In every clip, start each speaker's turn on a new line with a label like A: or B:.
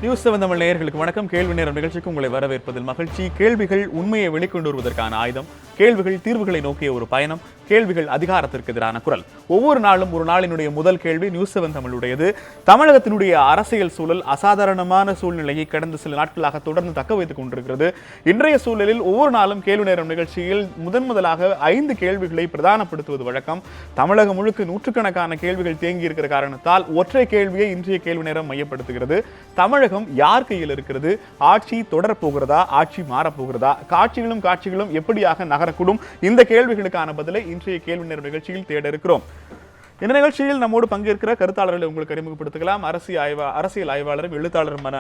A: News 7 Tamil நேயர்களுக்கு வணக்கம். கேள்வி நேரம் நிகழ்ச்சிக்கு உங்களை வரவேற்பதில் மகிழ்ச்சி. கேள்விகள் உண்மையை வெளிக்கொண்டு வருவதற்கான ஆயுதம், கேள்விகள் தீர்வுகளை நோக்கிய ஒரு பயணம், கேள்விகள் அதிகாரத்திற்கு எதிரான குரல். ஒவ்வொரு நாளும் ஒரு நாளினுடைய முதல் கேள்வி நியூஸ் 7 தமிழுடையது. தமிழகத்தினுடைய அரசியல் சூழல் அசாதாரணமான சூழ்நிலையை கடந்த சில நாட்களாக தொடர்ந்து தக்க வைத்துக் கொண்டிருக்கிறது. இன்றைய சூழலில் ஒவ்வொரு நாளும் கேள்வி நேரம் நிகழ்ச்சியில் முதலாக 5 கேள்விகளை பிரதானப்படுத்துவது வழக்கம். தமிழகம் முழுக்க நூற்றுக்கணக்கான கேள்விகள் தேங்கி இருக்கிற காரணத்தால் ஒற்றை கேள்வியை இன்றைய கேள்வி நேரம் மையப்படுத்துகிறது. தமிழகம் யார் கையில் இருக்கிறது? ஆட்சி தொடரப் போகிறதா? ஆட்சி மாறப்போகிறதா? காட்சிகளும் எப்படியாக நகரக்கூடும்? இந்த கேள்விகளுக்கான பதிலை இன்றைய கேள்வி நேரம் நிகழ்ச்சியில் தேட இருக்கிறோம். இந்த நிகழ்ச்சியில் நம்மோடு பங்கேற்கிற கருத்தாளர்களை உங்களுக்கு அறிமுகப்படுத்தலாம். அரசியல் ஆய்வாளரும் எழுத்தாளருமான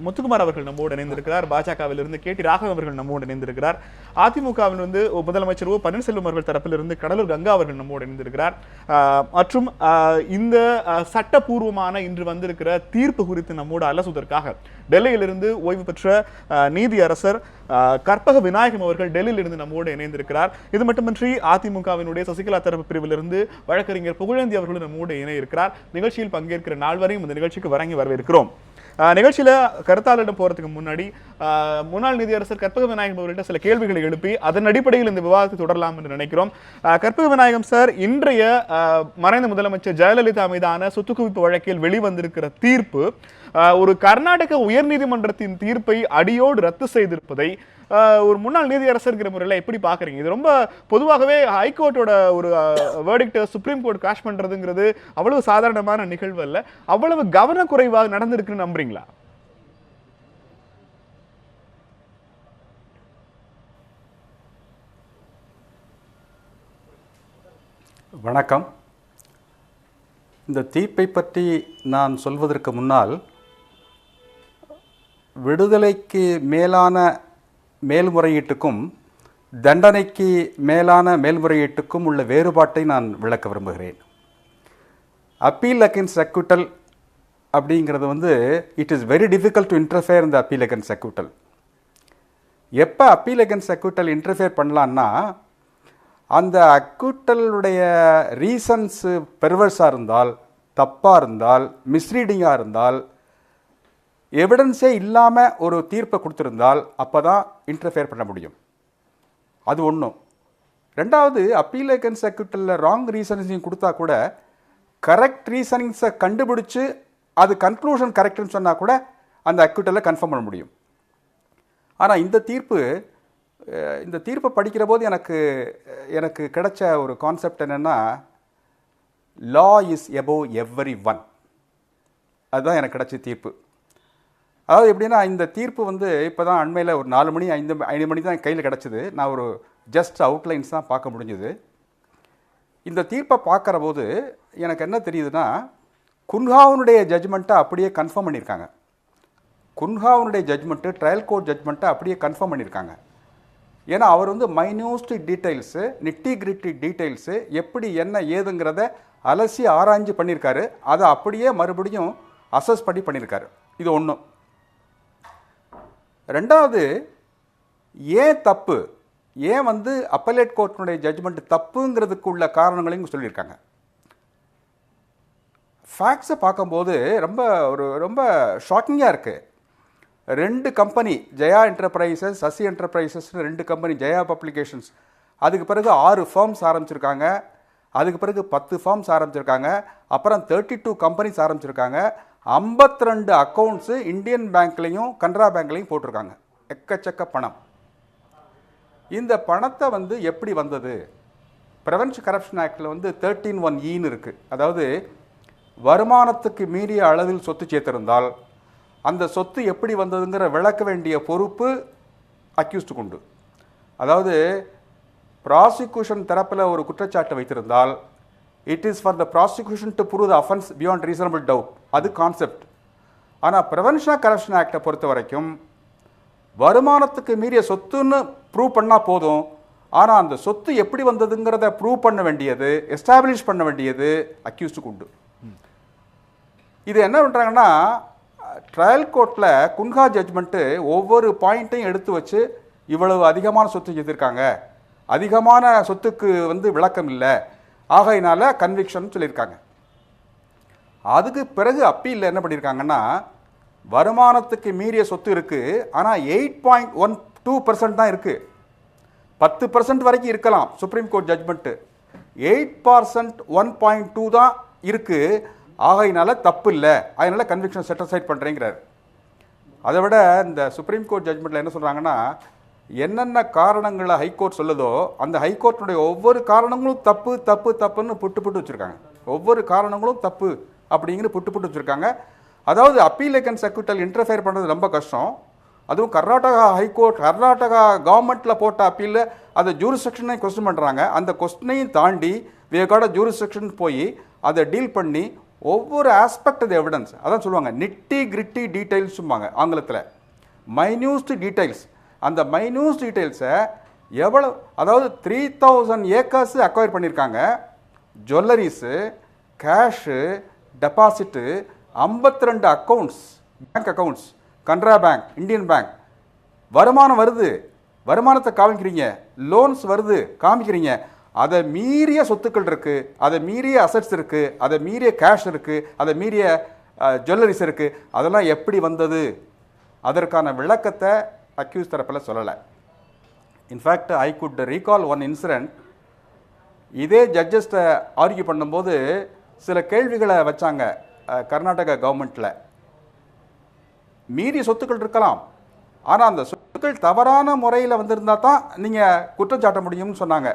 A: முத்துக்குமார் அவர்கள் நம்மோடு இணைந்திருக்கிறார். பாஜகவிலிருந்து KT ராகவன் அவர்கள் நம்மோடு இணைந்திருக்கிறார். அதிமுகவிலிருந்து முதலமைச்சர் பன்னீர்செல்வம் அவர்கள் தரப்பிலிருந்து கடலூர் கங்கா அவர்கள் நம்மோடு இணைந்திருக்கிறார். மற்றும் இந்த சட்டப்பூர்வமான இன்று வந்திருக்கிற தீர்ப்பு குறித்து நம்மோடு அலசுவதற்காக டெல்லியிலிருந்து ஓய்வு பெற்ற நீதியரசர் கற்பக விநாயகம் அவர்கள் டெல்லியிலிருந்து நம்மோடு இணைந்திருக்கிறார். இது மட்டுமின்றி அதிமுகவினுடைய சசிகலா தரப்பு பிரிவிலிருந்து வழக்கறிஞர் புகழேந்தி அவர்களும் நம்மோடு இணையிருக்கிறார். நிகழ்ச்சியில் பங்கேற்கிற நாள் வரையும் இந்த நிகழ்ச்சிக்கு வழங்கி வரவேற்கிறோம். நிகழ்ச்சியில கருத்தாளரிடம் போறதுக்கு முன்னாடி முன்னாள் நீதியரசர் கற்பக விநாயகம் அவர்கிட்ட சில கேள்விகளை எழுப்பி அதன் அடிப்படையில் இந்த விவாதத்தை தொடரலாம் என்று நினைக்கிறோம். கற்பக விநாயகம் சார், இன்றைய மறைந்த முதலமைச்சர் ஜெயலலிதா மீதான சொத்து குவிப்பு வழக்கில் வெளிவந்திருக்கிற தீர்ப்பு ஒரு கர்நாடக உயர்நீதிமன்றத்தின் தீர்ப்பை அடியோடு ரத்து செய்திருப்பதை ஒரு முன்னாள் நீதியரசர்கிற முறையில் எப்படி பாக்குறீங்க? இது ரொம்ப பொதுவாகவே ஹைகோர்ட்டோட ஒரு வேர்டிக்ட் சுப்ரீம் கோர்ட் கிராஷ் பண்றதுங்கிறது அவ்வளவு சாதாரணமான நிகழ்வு அல்ல. அவ்வளவு கவனக்குறைவாக நடந்திருக்குன்னு நம்புறீங்களா?
B: வணக்கம். இந்த தீர்ப்பை பற்றி நான் சொல்வதற்கு முன்னால் விடுதலைக்கு மேலான மேல்முறையீட்டுக்கும் தண்டனைக்கு மேலான மேல்முறையீட்டுக்கும் உள்ள வேறுபாட்டை நான் விளக்க விரும்புகிறேன். அப்பீல் அகென்ஸ்ட் அக்யூட்டல் அப்படிங்கிறது it is very difficult to interfere இந்த அப்பீல் அகென்ஸ்ட் அக்யூட்டல். எப்போ அப்பீல் அகென்ஸ்ட் அக்யூட்டல் இன்டர்ஃபியர் பண்ணலான்னா, அந்த அக்யூட்டலுடைய ரீசன்ஸு பெர்வர்ஸாக இருந்தால், தப்பாக இருந்தால், மிஸ்ரீடிங்காக இருந்தால், எவிடன்ஸே இல்லாமல் ஒரு தீர்ப்பை கொடுத்துருந்தால் அப்போ தான் இன்டர்ஃபியர் பண்ண முடியும். அது ஒன்றும். ரெண்டாவது, அப்பீல் அகென்ஸ்ட் அக்யூட்டலில் ராங் ரீசனிங்ஸையும் கொடுத்தா கூட கரெக்ட் ரீசனிங்ஸை கண்டுபிடிச்சு அது கன்க்ளூஷன் கரெக்டுன்னு சொன்னால் கூட அந்த அக்யூட்டலில் கன்ஃபார்ம் பண்ண முடியும். ஆனால் இந்த தீர்ப்பை படிக்கிற போது எனக்கு கிடைச்ச ஒரு கான்செப்ட் என்னென்னா, லா இஸ் எபோவ் எவ்ரி ஒன். அதுதான் எனக்கு கிடைச்ச தீர்ப்பு. அதாவது எப்படின்னா, இந்த தீர்ப்பு இப்போ தான் அண்மையில் ஒரு 4 மணி 5 மணி தான் கையில் கிடச்சிது. நான் ஒரு ஜஸ்ட் அவுட்லைன்ஸ் தான் பார்க்க முடிஞ்சுது. இந்த தீர்ப்பை பார்க்குற போது எனக்கு என்ன தெரியுதுன்னா, குன்ஹாவுனுடைய ஜட்ஜ்மெண்ட்டை அப்படியே கன்ஃபார்ம் பண்ணியிருக்காங்க. குன்ஹாவுனுடைய ஜட்ஜ்மெண்ட்டு, ட்ரையல் கோர்ட் ஜட்ஜ்மெண்ட்டை அப்படியே கன்ஃபார்ம் பண்ணியிருக்காங்க. ஏன்னா அவர் மைன்யூஸ்ட் டீட்டெயில்ஸு, நிட்டி கிரிட்டி டீட்டெயில்ஸு, எப்படி என்ன ஏதுங்கிறத அலசி ஆராய்ஞ்சு பண்ணியிருக்காரு. அதை அப்படியே மறுபடியும் அசஸ் பண்ணியிருக்காரு. இது ஒன்று. ரெண்டாவது, ஏன் தப்பு, ஏன் அப்பலேட் கோர்ட்டினுடைய ஜட்ஜ்மெண்ட் தப்புங்கிறதுக்கு உள்ள காரணங்களையும் சொல்லியிருக்காங்க. ஃபேக்ட்ஸை பார்க்கும்போது ரொம்ப ஷாக்கிங்காக இருக்குது. 2 company, Jaya enterprises, Sasi enterprises 2 company, Jaya publications, அதுக்கு பிறகு 6 ஃபார்ம்ஸ் ஆரம்பிச்சிருக்காங்க, அதுக்கு பிறகு 10 ஃபார்ம்ஸ் ஆரம்பிச்சிருக்காங்க, அப்புறம் 32 கம்பெனிஸ் ஆரம்பிச்சிருக்காங்க, 52 அக்கௌண்ட்ஸு இந்தியன் பேங்க்லையும் கனரா பேங்க்லையும் போட்டிருக்காங்க. எக்கச்சக்க பணம். இந்த பணத்தை எப்படி வந்தது? ப்ரிவென்ஷன் கரப்ஷன் ஆக்டில் 13(1)ன்னு இருக்குது. அதாவது வருமானத்துக்கு மீறிய அளவில் சொத்து சேர்த்திருந்தால் அந்த சொத்து எப்படி வந்ததுங்கிற விளக்க வேண்டிய பொறுப்பு அக்யூஸ்டுக்கு உண்டு. அதாவது ப்ராசிக்யூஷன் தரப்பில் ஒரு குற்றச்சாட்டு வைத்திருந்தால் it is for the prosecution to prove the offence beyond reasonable doubt. அது கான்செப்ட். ஆனால் ப்ரிவென்ஷன் கரப்ஷன் ஆக்டை பொறுத்த வரைக்கும் வருமானத்துக்கு மீறிய சொத்துன்னு ப்ரூவ் பண்ணால் போதும். ஆனால் அந்த சொத்து எப்படி வந்ததுங்கிறத ப்ரூவ் பண்ண வேண்டியது, எஸ்டாப்ளிஷ் பண்ண வேண்டியது அக்யூஸ்டுக்கு உண்டு. இது என்ன பண்ணுறாங்கன்னா, ட்ரையல் கோர்ட்டில் குன்ஹா ஜட்ஜ்மெண்ட்டு ஒவ்வொரு பாயிண்ட்டையும் எடுத்து வச்சு இவ்வளவு அதிகமான சொத்து செய்திருக்காங்க, அதிகமான சொத்துக்கு விளக்கம் இல்லை, ஆகையினால கன்விக்ஷன் சொல்லியிருக்காங்க. அதுக்கு பிறகு அப்பீலில் என்ன பண்ணியிருக்காங்கன்னா, வருமானத்துக்கு மீறிய சொத்து இருக்கு, ஆனால் 8.12% தான் இருக்கு. 10% வரைக்கும் இருக்கலாம் சுப்ரீம் கோர்ட் ஜட்மெண்ட். 8% 1.2 தான் இருக்கு. ஆகையினால தப்பு இல்லை, அதனால கன்விக்ஷன் செட்டிஸ்ஃபைட் பண்றேங்கிறார். அதை விட இந்த சுப்ரீம் கோர்ட் ஜட்மெண்ட்ல என்ன சொல்றாங்கன்னா, என்னென்ன காரணங்களை ஹைகோர்ட் சொல்லுதோ அந்த ஹைகோர்ட்டுடைய ஒவ்வொரு காரணங்களும் தப்பு தப்பு தப்புன்னு புட்டு வச்சிருக்காங்க. ஒவ்வொரு காரணங்களும் தப்பு அப்படிங்கிற புட்டு வச்சிருக்காங்க. அதாவது அப்பீல் அகென்ஸ்ட் அக்விட்டல் இன்டர்ஃபியர் பண்ணுறது ரொம்ப கஷ்டம். அதுவும் கர்நாடகா ஹைகோர்ட், கர்நாடகா கவர்மெண்ட்டில் போட்ட அப்பீலில் அதை ஜூரிஸ்டிக்ஷனை கொஸ்டின் பண்ணுறாங்க. அந்த கொஸ்டினையும் தாண்டி வேகாட ஜூரிஸ்டிக்ஷன் போய் அதை டீல் பண்ணி ஒவ்வொரு ஆஸ்பெக்ட் ஆஃப் எவிடன்ஸ், அதான் சொல்லுவாங்க நிட்டி கிரிட்டி டீடைல்ஸும்பாங்க ஆங்கிலத்தில், மைன்யூஸ்ட் டீடைல்ஸ். அந்த மைன்யூஸ் டீடைல்ஸை எவ்வளோ, அதாவது 3000 ஏக்கர்ஸ் அக்வயர் பண்ணியிருக்காங்க. Jewelleries, cash, deposit, 52 accounts, bank accounts, Canara bank, Indian bank. வருமானம் வருது, வருமானத்தை காமிக்கிறீங்க, லோன்ஸ் வருது காமிக்கிறீங்க. அதை மீறிய சொத்துக்கள் இருக்கு, அதை மீறிய அசட்ஸ் இருக்கு, அதை மீறிய கேஷ் இருக்கு, அதை மீறிய ஜுவல்லரிஸ் இருக்கு. அதெல்லாம் எப்படி வந்தது? அதற்கான விளக்கத்தை அக்யூஸ் தரப்பில் சொல்லலை. In fact I could recall one incident. இதே ஜட்ஜஸ்ட ஆர்கியூ பண்ணும்போது சில கேள்விகளை வச்சாங்க கர்நாடகா கவர்மெண்ட்டில். மீறிய சொத்துக்கள் இருக்கலாம், ஆனால் அந்த சொத்துக்கள் தவறான முறையில் வந்திருந்தா தான் நீங்கள் குற்றம் சாட்ட முடியும்னு சொன்னாங்க.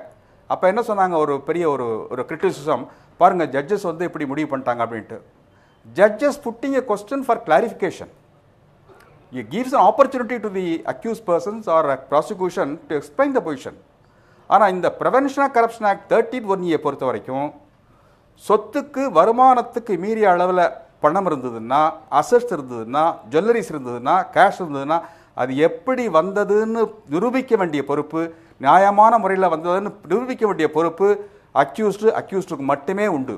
B: அப்போ என்ன சொன்னாங்க, ஒரு பெரிய ஒரு கிரிட்டிசிசம், பாருங்கள் ஜட்ஜஸ் வந்து இப்படி முடிவு பண்ணிட்டாங்க அப்படின்ட்டு. Judges pudding a question for clarification. It gives an opportunity to the accused persons or a prosecution to explain the position. ஆனால் இந்த Prevention of Corruption Act 13(1)ஐ பொறுத்த வரைக்கும் சொத்துக்கு வருமானத்துக்கு மீறிய அளவில் பணம் இருந்ததுன்னா, அசட்ஸ் இருந்ததுன்னா, ஜுவல்லரிஸ் இருந்ததுன்னா, கேஷ் இருந்ததுன்னா அது எப்படி வந்ததுன்னு நிரூபிக்க வேண்டிய பொறுப்பு, நியாயமான முறையில் வந்ததுன்னு நிரூபிக்க வேண்டிய பொறுப்பு அக்யூஸ்டுக்கு மட்டுமே உண்டு.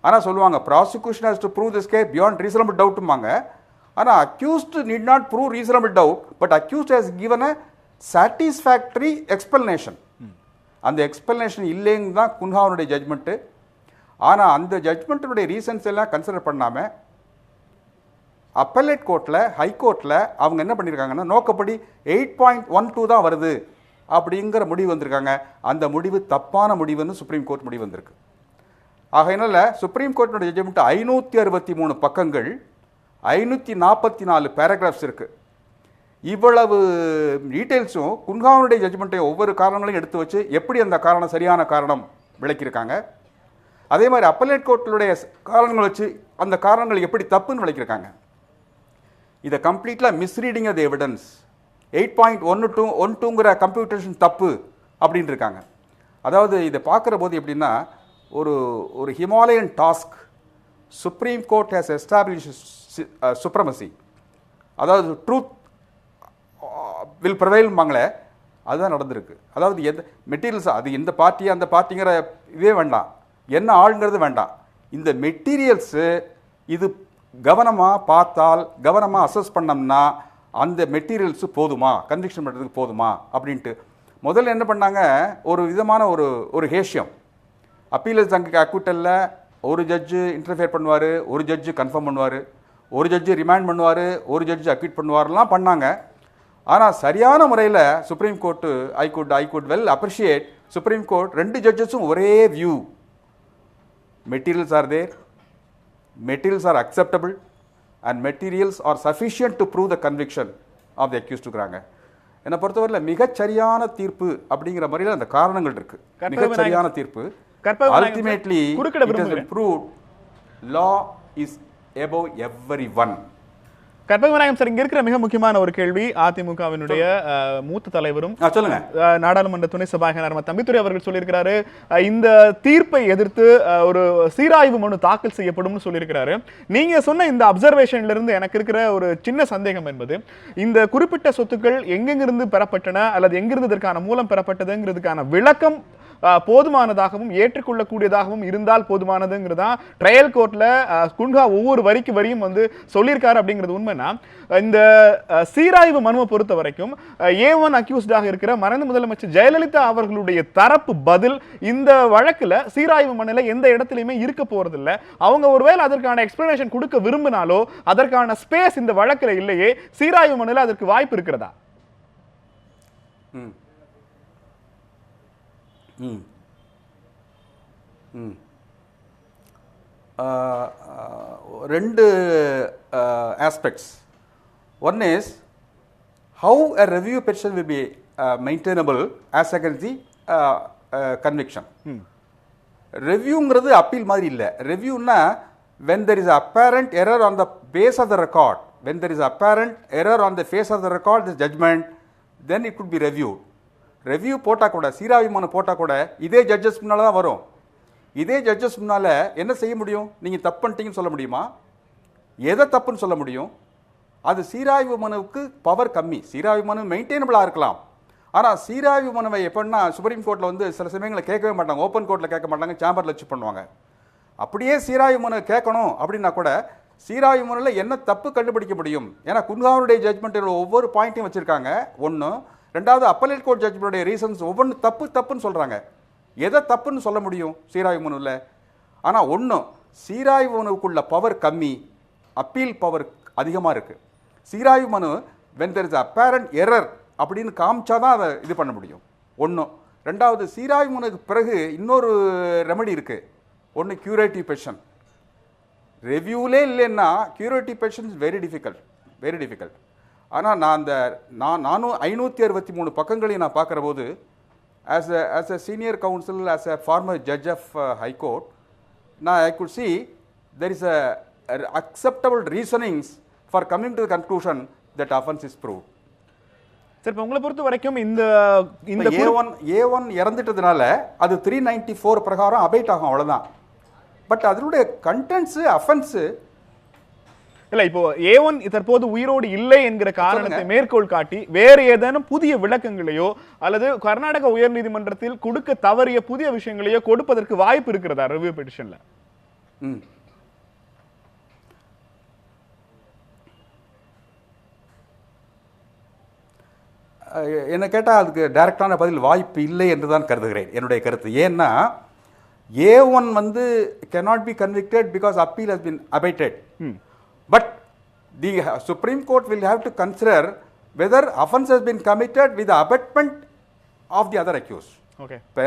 B: ஆனால் சொல்லுவாங்க prosecution has to prove this case beyond reasonable டவுட்டுமாங்க. ஆனால் accused need not prove reasonable doubt, but accused has given a satisfactory explanation. அந்த எக்ஸ்பிளனேஷன் இல்லைன்னு தான் குன்ஹாவனுடைய ஜட்மெண்ட்டு. ஆனால் அந்த ஜட்மெண்ட்டினுடைய ரீசன்ஸ் எல்லாம் கன்சிடர் பண்ணாமல் அப்பலேட் கோர்ட்டில், ஹைகோர்ட்டில் அவங்க என்ன பண்ணியிருக்காங்கன்னா, நோக்கப்படி 8.12 தான் வருது அப்படிங்கிற முடிவு வந்திருக்காங்க. அந்த முடிவு தப்பான முடிவுன்னு சுப்ரீம் கோர்ட் முடிவு வந்திருக்கு. ஆகையினால சுப்ரீம் கோர்ட்டினுடைய ஜட்மெண்ட் 563 பக்கங்கள், 544 பேராகிராஃப்ஸ் இருக்குது. இவ்வளவு டீட்டெயில்ஸும் குன்ஹாவனுடைய ஜட்மெண்ட்டை ஒவ்வொரு காரணங்களையும் எடுத்து வச்சு எப்படி அந்த காரணம் சரியான காரணம் விளக்கியிருக்காங்க. அதே மாதிரி அப்பலேட் கோர்ட்டினுடைய காரணங்களை வச்சு அந்த காரணங்கள் எப்படி தப்புன்னு விளக்கியிருக்காங்க. இதை கம்ப்ளீட்டாக மிஸ்ரீடிங் ஆஃப் தி எவிடன்ஸ். 8.12ங்கிற கம்ப்யூட்டேஷன் தப்பு அப்படின்னு இருக்காங்க. அதாவது இதை பார்க்குற போது எப்படின்னா, ஒரு Himalayan task, supreme court has establish supremacy, அதாவது ட்ரூத் வில் ப்ரிவைல்பாங்களே, அதுதான் நடந்திருக்கு. அதாவது எந்த மெட்டீரியல்ஸ், அது எந்த பார்ட்டி அந்த பார்ட்டிங்கிற இதே வேண்டாம், என்ன ஆளுங்கிறது வேண்டாம், இந்த மெட்டீரியல்ஸு இது கவனமாக பார்த்தால், கவனமாக அசஸ் பண்ணோம்னா அந்த மெட்டீரியல்ஸு போதுமா, கன்விக்ஷன் பண்ணுறதுக்கு போதுமா அப்படின்ட்டு முதல்ல என்ன பண்ணாங்க, ஒரு விதமான ஒரு ஹேஷியம். அப்பீல் அக்விட்டலில் ஒரு ஜட்ஜு இன்டர்ஃபியர் பண்ணுவார், ஒரு ஜட்ஜு கன்ஃபார்ம் பண்ணுவார், ஒரு ஜட்ஜு ரிமைண்ட் பண்ணுவார், ஒரு ஜட்ஜு அக்விட் பண்ணுவார்லாம் பண்ணாங்க. ஆனால் சரியான முறையில் Supreme Court I could well appreciate Supreme Court 2 ஜட்ஜஸும் ஒரே view, materials are there, materials are acceptable and materials are sufficient to prove the conviction of the அக்யூஸ்டுங்கிறாங்க. என்னை பொறுத்தவரையில் மிகச்சரியான தீர்ப்பு அப்படிங்கிற முறையில் அந்த காரணங்கள் இருக்கு. மிகச்சரியான தீர்ப்பு. Ultimately it has proved law is above everyone.
A: Karpaganayagam sir, இங்க இருக்கிற மிக முக்கியமான ஒரு கேள்வி, அதிமுகவினுடைய மூத்த தலைவரும் நாடாளுமன்ற துணை சபாநாயகர் தம்பிதுரை அவர்கள் சொல்லியிருக்கிறாரு, இந்த தீர்ப்பை எதிர்த்து ஒரு சீராய்வு மனு தாக்கல் செய்யப்படும் சொல்லியிருக்கிறாரு. நீங்க சொன்ன இந்த அப்சர்வேஷன்ல இருந்து எனக்கு இருக்கிற ஒரு சின்ன சந்தேகம் என்பது, இந்த குறிப்பிட்ட சொத்துக்கள் எங்கெங்கிருந்து பெறப்பட்டன அல்லது எங்கிருந்து இதற்கான மூலம் பெறப்பட்டதுங்கிறதுக்கான விளக்கம் போதுமானதாகவும் ஏற்றுக்கொள்ளக்கூடியதாகவும் இருந்தால் போதுமானதுங்கிறதா ட்ரையல் கோர்ட்ல குன்ஹா ஒவ்வொரு வரியும் வந்து சொல்லியிருக்காரு அப்படிங்கிறது உண்மைனா, இந்த சீராய்வு மனுவை பொறுத்த வரைக்கும் A1 அக்யூஸ்டாக இருக்கிற மறைந்த முதலமைச்சர் ஜெயலலிதா அவர்களுடைய தரப்பு பதில் இந்த வழக்குல சீராய்வு மனுல எந்த இடத்துலயுமே இருக்க போறதில்ல. அவங்க ஒருவேளை அதற்கான எக்ஸ்பிளனேஷன் கொடுக்க விரும்பினாலோ அதற்கான ஸ்பேஸ் இந்த வழக்குல இல்லையே. சீராய்வு மனுல அதற்கு வாய்ப்பு இருக்கிறதா?
B: ரெண்டு aspects. One is how a review petition will be maintainable as against the conviction. Reviewங்கிறது அப்பீல் மாதிரி இல்லை. Reviewனா when there is apparent error on the base of the record, when there is apparent error on the face of the record, the judgment, then it could be reviewed. Review போட்டா கூட, சீராய்வு மனு போட்டா கூட இதே judges முன்னால தான் வரும். இதே ஜட்ஜஸ் முன்னால என்ன செய்ய முடியும்? நீங்க தப்பு பண்ணிட்டீங்கன்னு சொல்ல முடியுமா? எதை தப்புன்னு சொல்ல முடியும்? அது சீராய்வு மனுவுக்கு பவர் கம்மி. சீராய்வு மனு மெயின்டைனபிளாக இருக்கலாம். ஆனால் சீராய்வு மனுவை எப்படின்னா சுப்ரீம் கோர்ட்டில் வந்து சில சமயங்களை கேட்கவே மாட்டாங்க, ஓப்பன் கோர்ட்டில் கேட்க மாட்டாங்க, சேம்பரில் வச்சு பண்ணுவாங்க. அப்படியே சீராய்வு மனு கேட்கணும் அப்படின்னா கூட சீராய்வு மனுவில் என்ன தப்பு கண்டுபிடிக்க முடியும்? ஏன்னா குன்ஹாவுடைய ஜட்மெண்ட்டில் ஒவ்வொரு பாயிண்ட்டையும் வச்சுருக்காங்க. ஒன்று. ரெண்டாவது, அப்பலேட் கோர்ட் ஜட்மெண்ட்டுடைய ரீசன்ஸ் ஒவ்வொன்று தப்புன்னு சொல்கிறாங்க. எதை தப்புன்னு சொல்ல முடியும் சீராய்வு மனுவில்? ஆனால் ஒன்று, சீராய்வு மனுவுக்குள்ள பவர் கம்மி, அப்பீல் பவர் அதிகமாக இருக்குது. சீராய்வு மனு when there is apparent error அப்படின்னு காமிச்சா தான் அதை இது பண்ண முடியும். ஒன்று. ரெண்டாவது, சீராய்வு மனுக்கு பிறகு இன்னொரு ரெமெடி இருக்குது. ஒன்று கியூரேட்டிவ் பெட்டிஷன். ரெவ்யூலே இல்லைன்னா curative petition is very difficult. ஆனால் நானும் 563 பக்கங்களையும் நான் பார்க்குற போது as a senior counsel, as a former judge of High Court, now I could see there is a acceptable reasonings for coming to the conclusion that offense is proved.
A: Sir, இப்போ உங்களை பொறுத்த வரைக்கும் இந்த
B: A1 இறந்துட்டதுனால அது 394 பிரகாரம் abide ஆகும், அவ்வளோதான். But அதனுடைய கண்டென்ட்ஸ் அஃபென்ஸ்
A: இல்ல. இப்போ A1 தற்போது உயிரோடு இல்லை என்கிற காரணத்தை மேற்கோள் காட்டி வேறு ஏதேனும் புதிய விளக்கங்களையோ அல்லது கர்நாடக உயர்நீதிமன்றத்தில் கொடுக்க தவறிய புதிய விஷயங்களையோ கொடுப்பதற்கு வாய்ப்பு இருக்கிறதா ரிவ்யூ பெட்டிஷன்ல?
B: என்ன கேட்டால் அதுக்கு டைரக்டான பதில் வாய்ப்பு இல்லை என்று தான் கருதுகிறேன், என்னுடைய கருத்து. ஏன்னா A1 வந்து cannot be convicted because appeal has been abated. But the Supreme Court will have to consider whether offense has been committed with the abatement of the other accused.
A: Okay.
B: இப்போ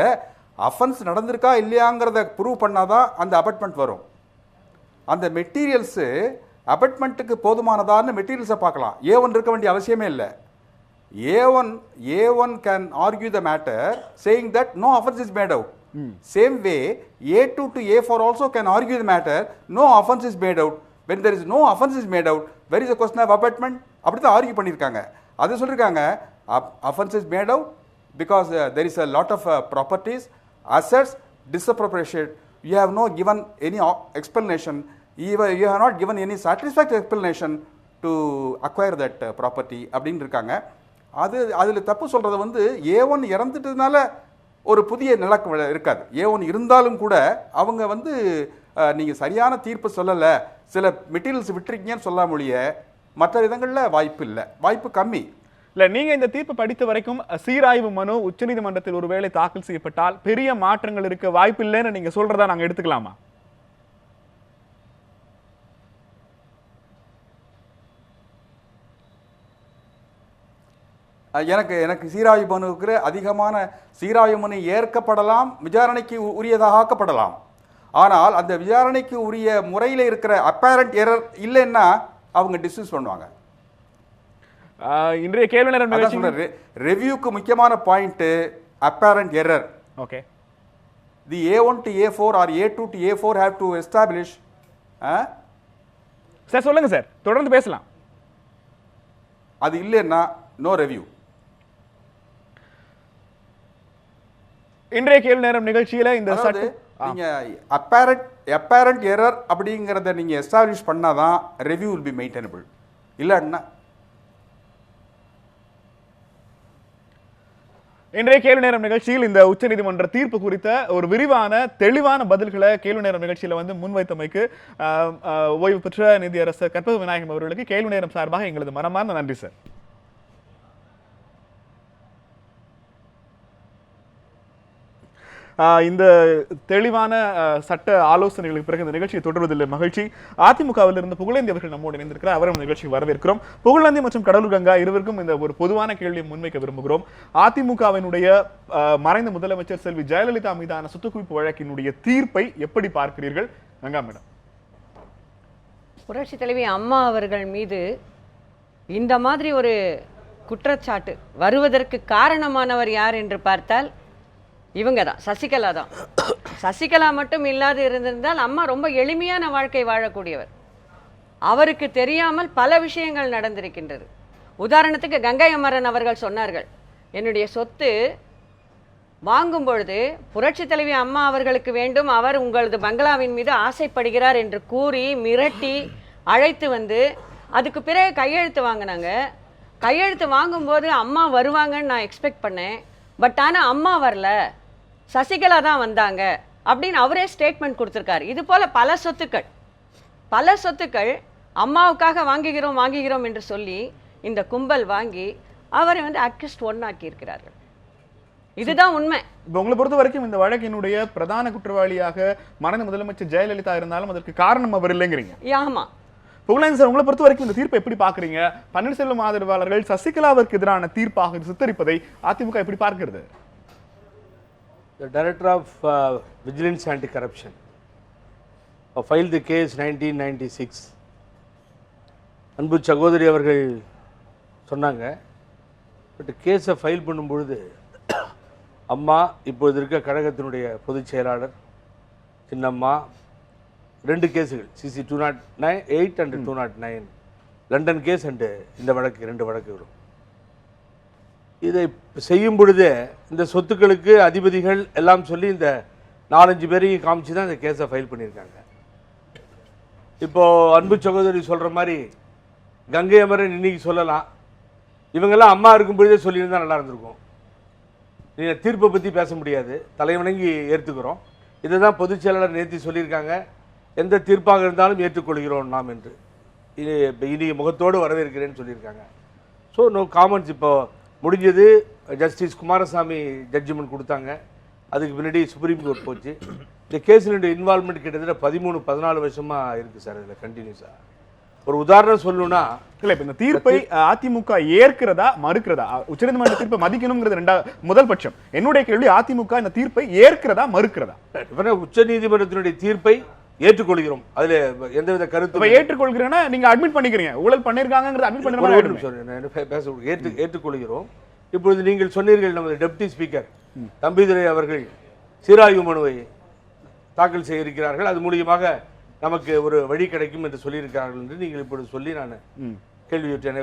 B: அஃபென்ஸ் நடந்திருக்கா இல்லையாங்கிறத prove பண்ணாதான் அந்த அபட்மெண்ட் வரும். அந்த materials அபட்மெண்ட்டுக்கு போதுமானதான்னு மெட்டீரியல்ஸை பார்க்கலாம். A1 இருக்க வேண்டிய அவசியமே இல்லை. A1 can argue the matter saying that no offense is made out. Same way, A2 to A4 also can argue the matter, no offense is made out. When there is no offense is made out, where is the question of abatement? அப்படி தான் argue பண்ணியிருக்காங்க. அது சொல்லியிருக்காங்க, offense is made out because there is a lot of properties, assets, disappropriation. You have no given any explanation. You have not given any satisfactory explanation to acquire that property அப்படின்னு இருக்காங்க. அதில் தப்பு சொல்கிறது வந்து A1 இறந்துட்டதுனால ஒரு புதிய நிலக்கு இருக்காது. A1 இருந்தாலும் கூட அவங்க வந்து நீங்கள் சரியான தீர்ப்பு சொல்லலை, சில மெட்டீரியல்ஸ் விட்டுருக்கீங்கன்னு சொல்ல மொழிய மற்ற விதங்களில் வாய்ப்பு இல்லை, வாய்ப்பு கம்மி.
A: இல்லை, நீங்கள் இந்த தீர்ப்பு படித்த வரைக்கும் சீராய்வு மனு உச்சநீதிமன்றத்தில் ஒருவேளை தாக்கல் செய்யப்பட்டால் பெரிய மாற்றங்கள் இருக்க வாய்ப்பு இல்லைன்னு நீங்கள் சொல்கிறதா நாங்கள் எடுத்துக்கலாமா?
B: எனக்கு சீராய்வு மனுவுக்கு அதிகமான சீராய்வு மனு ஏற்கப்படலாம், விசாரணைக்கு உரியதாக ஆக்கப்படலாம். ஆனால் அந்த விசாரணைக்கு உரிய முறையில் இருக்கிற அப்பேரண்ட் எரர் இல்லைன்னா அவங்க டிஸ்மிஸ் பண்ணுவாங்க.
A: இன்றைய கேள்வி நேரம்
B: ரிவ்யூக்கு முக்கியமான point apparent error.
A: Okay.
B: The A1 to A4 or A2 to A4 have to establish.
A: Sir சொல்லுங்க சார், தொடர்ந்து பேசலாம்.
B: அது இல்லைன்னா நோ ரிவ்யூ.
A: இன்றைய கேள்வி நேரம் நிகழ்ச்சியில இந்த
B: நீங்க அப்பேரண்ட் எரர் அப்படிங்கறத நீங்க எஸ்டாப்லிஷ் பண்ணாதான் ரிவ்யூ will be maintainable. இல்லன்னா
A: இன்றைய கேள்வி நேரம் நிகழ்ச்சியில் இந்த உச்சநீதிமன்ற தீர்ப்பு குறித்த ஒரு விரிவான தெளிவான பதில்களை கேள்வி நேரம் நிகழ்ச்சியில முன்வைத்தமைக்கு ஓய்வு பெற்ற நீதியரசர் கற்பக விநாயகம் அவர்களுக்கு கேள்வி நேரம் சார்பாக எங்களது மனமார்ந்த நன்றி சார். இந்த தெளிவான சட்ட ஆலோசனைகளுக்கு பிறகு இந்த நிகழ்ச்சியை தொடர்வதில்லை மகிழ்ச்சி. அதிமுகவில் இருந்து புகழேந்தி அவர்கள் நம்மோடு இணைந்திருக்கிறார். அவரும் நிகழ்ச்சிக்கு வரவேற்கிறோம். புகழேந்தி மற்றும் கடலூர் கங்கா இருவருக்கும் இந்த ஒரு பொதுவான கேள்வியை முன்வைக்க விரும்புகிறோம். அதிமுகவினுடைய மறைந்த முதலமைச்சர் செல்வி ஜெயலலிதா மீதான சொத்து குவிப்பு வழக்கினுடைய தீர்ப்பை எப்படி பார்க்கிறீர்கள்? கங்கா மேடம்.
C: புரட்சி தலைவி அம்மா அவர்கள் மீது இந்த மாதிரி ஒரு குற்றச்சாட்டு வருவதற்கு காரணமானவர் யார் என்று பார்த்தால் இவங்க தான், சசிகலா தான். சசிகலா மட்டும் இல்லாது இருந்திருந்தால் அம்மா ரொம்ப எளிமையான வாழ்க்கை வாழக்கூடியவர். அவருக்கு தெரியாமல் பல விஷயங்கள் நடந்திருக்கின்றது. உதாரணத்துக்கு கங்கை அமரன் அவர்கள் சொன்னார்கள், என்னுடைய சொத்து வாங்கும் பொழுது புரட்சி தலைவி அம்மா அவர்களுக்கு வேண்டும், அவர் உங்களது பங்களாவின் மீது ஆசைப்படுகிறார் என்று கூறி மிரட்டி அழைத்து வந்து அதுக்கு பிறகு கையெழுத்து வாங்கினாங்க. கையெழுத்து வாங்கும்போது அம்மா வருவாங்கன்னு நான் எக்ஸ்பெக்ட் பண்ணேன். பட் ஆனால் அம்மா வரல, சசிகலா தான் வந்தாங்க அப்படின்னு அவரே ஸ்டேட்மெண்ட் கொடுத்துருக்காரு. இது போல் பல சொத்துக்கள் அம்மாவுக்காக வாங்குகிறோம் என்று சொல்லி இந்த கும்பல் வாங்கி அவரை அக்யூஸ்ட் 1 ஆக்கியிருக்கிறார்கள். இதுதான் உண்மை.
A: இப்போ உங்களை பொறுத்த வரைக்கும் இந்த வழக்கினுடைய பிரதான குற்றவாளியாக மறைந்த முதலமைச்சர் ஜெயலலிதா இருந்தாலும் அதற்கு காரணம் அவர் இல்லைங்கிறீங்க.
C: ஆமா.
A: புகழேந்தி சார், உங்களை பொறுத்த வரைக்கும் இந்த தீர்ப்பை எப்படி பாக்குறீங்க? பன்னீர்செல்வம் ஆதரவாளர்கள் சசிகலாவிற்கு எதிரான தீர்ப்பாக சித்தரிப்பதை அதிமுக எப்படி பார்க்கிறது?
D: The Director of Vigilance Anti-Corruption filed the case 1996. அன்பு சகோதரி அவர்கள் சொன்னாங்க, பட் கேஸை ஃபைல் பண்ணும்பொழுது அம்மா, இப்போது இருக்க கழகத்தினுடைய பொதுச் செயலாளர் சின்னம்மா, 2 கேஸுகள் CC 208 and 209 London case and இந்த வழக்கு, 2 வழக்குகளும். இதை செய்யும் பொழுதே இந்த சொத்துக்களுக்கு அதிபதிகள் எல்லாம் சொல்லி இந்த 4-5 பேரையும் காமிச்சு தான் இந்த கேஸை ஃபைல் பண்ணியிருக்காங்க. இப்போது அன்பு சகோதரி சொல்கிற மாதிரி கங்கை அமரன் இன்னைக்கு சொல்லலாம், இவங்கெல்லாம் அம்மா இருக்கும் பொழுதே சொல்லியிருந்தால் நல்லா இருந்திருக்கும். நீங்கள் தீர்ப்பை பற்றி பேச முடியாது, தலைவணங்கி ஏற்றுக்கிறோம். இதை தான் பொதுச் செயலாளர் நேற்று சொல்லியிருக்காங்க, எந்த தீர்ப்பாக இருந்தாலும் ஏற்றுக்கொள்கிறோம் நாம் என்று. இனி முகத்தோடு வரவேற்கிறேன்னு சொல்லியிருக்காங்க. So no comments. இப்போ முடிஞ்சது. ஜஸ்டிஸ் குமாரசாமி ஜட்ஜ்மெண்ட் கொடுத்தாங்க, அதுக்கு பின்னாடி சுப்ரீம் கோர்ட் போச்சு. இந்த கேஸினுடைய இன்வால்மெண்ட் கிட்டத்தட்ட 13-14 வருஷமாக இருக்குது சார். இதில் கண்டினியூஸாக ஒரு உதாரணம் சொல்லணும்னா,
A: இல்லை, இப்போ இந்த தீர்ப்பை அதிமுக ஏற்கிறதா மறுக்கிறதா? உச்சநீதிமன்ற தீர்ப்பை மதிக்கணுங்கிறது முதல் பட்சம். என்னுடைய கேள்வி, அதிமுக இந்த தீர்ப்பை ஏற்கிறதா மறுக்கிறதா?
D: உச்சநீதிமன்றத்தினுடைய தீர்ப்பை ஏற்றுக்கொள்கிறோம், அதுல எந்தவித கருத்து.
A: ஏற்றுக்கொள்கிறேன்னா நீங்க அட்மிட் பண்ணிக்கிறீங்க, ஊழல் பண்ணிருக்காங்கிறது அட்மிட்
D: பண்ணிருக்காங்க. ஏற்றுக்கொள்கிறோம். இப்பொழுது நீங்கள் சொன்னீர்கள், நமது டெப்டி ஸ்பீக்கர் தம்பிதுரை அவர்கள் சீராய்வு மனுவை தாக்கல் செய்ய இருக்கிறார்கள், அது மூலியமாக நமக்கு ஒரு வழி கிடைக்கும் என்று சொல்லியிருக்கிறார்கள் என்று நீங்கள் இப்பொழுது சொல்லி நான் கேள்வியுற்றேன்.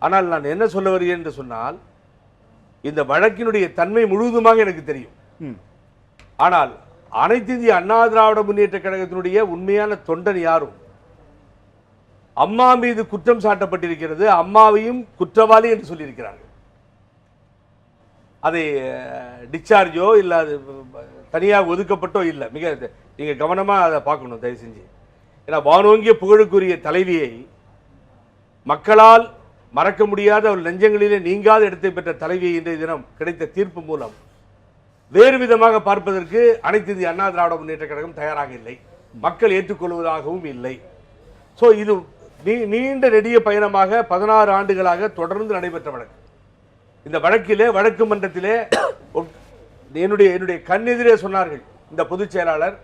D: ஆனால் நான் என்ன சொல்ல வருகிறேன் என்று சொன்னால், இந்த வழக்கினுடைய தன்மை முழுவதுமாக எனக்கு தெரியும். ஆனால் அனைத்து இந்திய அண்ணா திராவிட முன்னேற்ற கழகத்தினுடைய உண்மையான தொண்டன் யாரும், அம்மா மீது குற்றம் சாட்டப்பட்டிருக்கிறது, அம்மாவையும் குற்றவாளி என்று சொல்லியிருக்கிறார்கள். அதை டிஸ்சார்ஜோ இல்லை அது தனியாக ஒதுக்கப்பட்டோ இல்லை. மிக நீங்கள் கவனமாக அதை பார்க்கணும் தயவு செஞ்சு. ஏன்னா வானோங்கிய புகழுக்குரிய தலைவியை, மக்களால் மறக்க முடியாத ஒரு நெஞ்சங்களிலே நீங்காத இடத்தை பெற்ற தலைவியை இன்றைய தினம் கிடைத்த தீர்ப்பு மூலம் வேறு விதமாக பார்ப்பதற்கு அனைத்து இந்திய அண்ணா திராவிட முன்னேற்ற கழகம் தயாராக இல்லை, மக்கள் ஏற்றுக்கொள்வதாகவும் இல்லை. ஸோ இது நீண்ட நெடிய பயணமாக 16 ஆண்டுகளாக தொடர்ந்து நடைபெற்ற வழக்கு. இந்த வழக்கிலே வழக்கு மன்றத்திலே என்னுடைய கண்ணெதிரே சொன்னார்கள் இந்த பொதுச் செயலாளர்,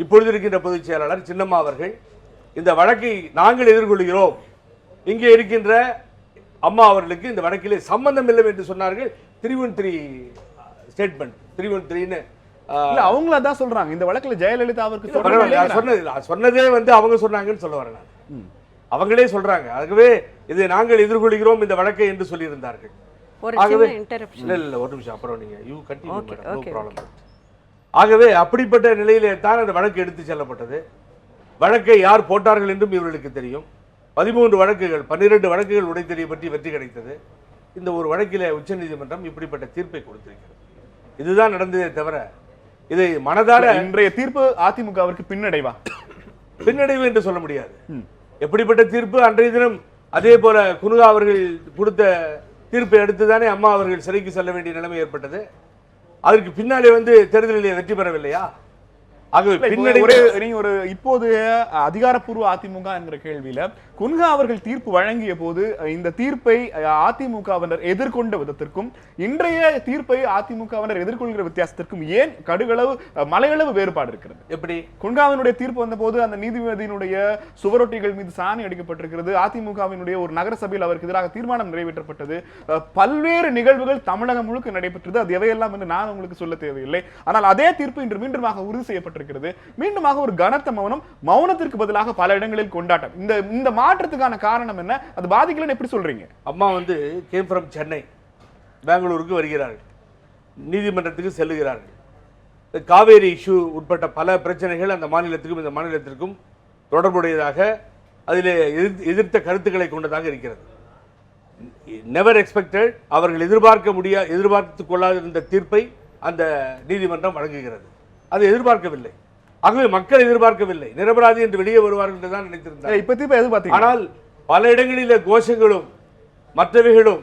D: இப்பொழுது இருக்கின்ற பொதுச் செயலாளர் சின்னம்மா அவர்கள், இந்த வழக்கை நாங்கள் எதிர்கொள்கிறோம், இங்கே இருக்கின்ற அம்மா அவர்களுக்கு இந்த வழக்கிலே சம்பந்தம் இல்லை என்று சொன்னார்கள். 313 ஸ்டேட்மெண்ட் 313
A: அவங்கள தான் சொல்றாங்க. இந்த வழக்குல ஜெயலலிதா அவருக்கு
D: சொன்னதே அவங்க சொன்னாங்கன்னு சொல்ல வரேன். அவங்களே சொல்றாங்க, ஆகவே இதை நாங்கள் எதிர்கொள்கிறோம் இந்த வழக்கை என்று சொல்லியிருந்தார்கள். ஆகவே அப்படிப்பட்ட நிலையிலே தான் அந்த வழக்கு எடுத்து செல்லப்பட்டது. வழக்கை யார் போட்டார்கள் என்றும் இவர்களுக்கு தெரியும். 13 வழக்குகள் 12 வழக்குகள் உடைத்தறியை பற்றி வெற்றி கிடைத்தது. இந்த ஒரு வழக்கில் உச்சநீதிமன்றம் இப்படிப்பட்ட தீர்ப்பை கொடுத்திருக்கிறது. இதுதான் நடந்ததே தவிர இதை மனதார
A: இன்றைய தீர்ப்பு அதிமுகவிற்கு பின்னடைவா?
D: பின்னடைவு என்று சொல்ல முடியாது. எப்படிப்பட்ட தீர்ப்பு? அன்றைய தினம் அதே போல குனுகா அவர்கள் கொடுத்த தீர்ப்பை அடுத்துதானே அம்மா அவர்கள் சிறைக்கு செல்ல வேண்டிய நிலைமை ஏற்பட்டது. அதற்கு பின்னாலே தேர்தலில் வெற்றி பெறவில்லையா? ஆகவே
A: நீங்க ஒரு இப்போதைய அதிகாரப்பூர்வ அதிமுக என்கிற கேள்வியில குன்ஹா அவர்கள் தீர்ப்பு வழங்கிய போது இந்த தீர்ப்பை அதிமுகவினர் எதிர்கொண்ட விதத்திற்கும் இன்றைய தீர்ப்பை அதிமுகவினர் எதிர்கொள்கிற வித்தியாசத்திற்கும் ஏன் கடுகளவு மலையளவு வேறுபாடு இருக்கிறது?
D: எப்படி?
A: குன்ஹாவினுடைய தீர்ப்பு வந்த போது அந்த நீதிபதியினுடைய சுவரொட்டிகள் மீது சாணி அடிக்கப்பட்டிருக்கிறது. அதிமுகவினுடைய ஒரு நகர சபையில் அவருக்கு எதிராக தீர்மானம் நிறைவேற்றப்பட்டது. பல்வேறு நிகழ்வுகள் தமிழகம் முழுக்க நடைபெற்றது. அது எவையெல்லாம் என்று நான் உங்களுக்கு சொல்ல தேவையில்லை. ஆனால் அதே தீர்ப்பு இன்று மீண்டுமாக உறுதி செய்யப்பட்டிருக்கிறது. மீண்டுமாக ஒரு கனத்த மௌனத்திற்கு பதிலாக பல இடங்களில் கொண்டாட்டம். இந்த மாற்றத்துக்கான காரணம் என்ன? அது பாதிக்கலன்னு எப்படி சொல்றீங்க?
D: அம்மா கேம் ஃப்ரம் சென்னை, பெங்களூருக்கு வருகிறார்கள், நீதிமன்றத்துக்கு செல்லுகிறார்கள். காவேரி இஷ்யூ உட்பட்ட பல பிரச்சனைகள் அந்த மாநிலத்துக்கும் இந்த மாநிலத்திற்கும் தொடர்புடையதாக அதிலே எதிர்த்த கருத்துக்களை கொண்டதாக இருக்கிறது. நெவர் எக்ஸ்பெக்டட், அவர்கள் எதிர்பார்த்து கொள்ளாதிருந்த தீர்ப்பை அந்த நீதிமன்றம் வழங்குகிறது. அதை எதிர்பார்க்கவில்லை. ஆகவே மக்கள் எதிர்பார்க்கவில்லை. நிரபராதி என்று வெளியே வருவார்கள் என்றுதான் நினைத்திருந்தார். ஆனால் பல இடங்களில் கோஷங்களும் மற்றவைகளும்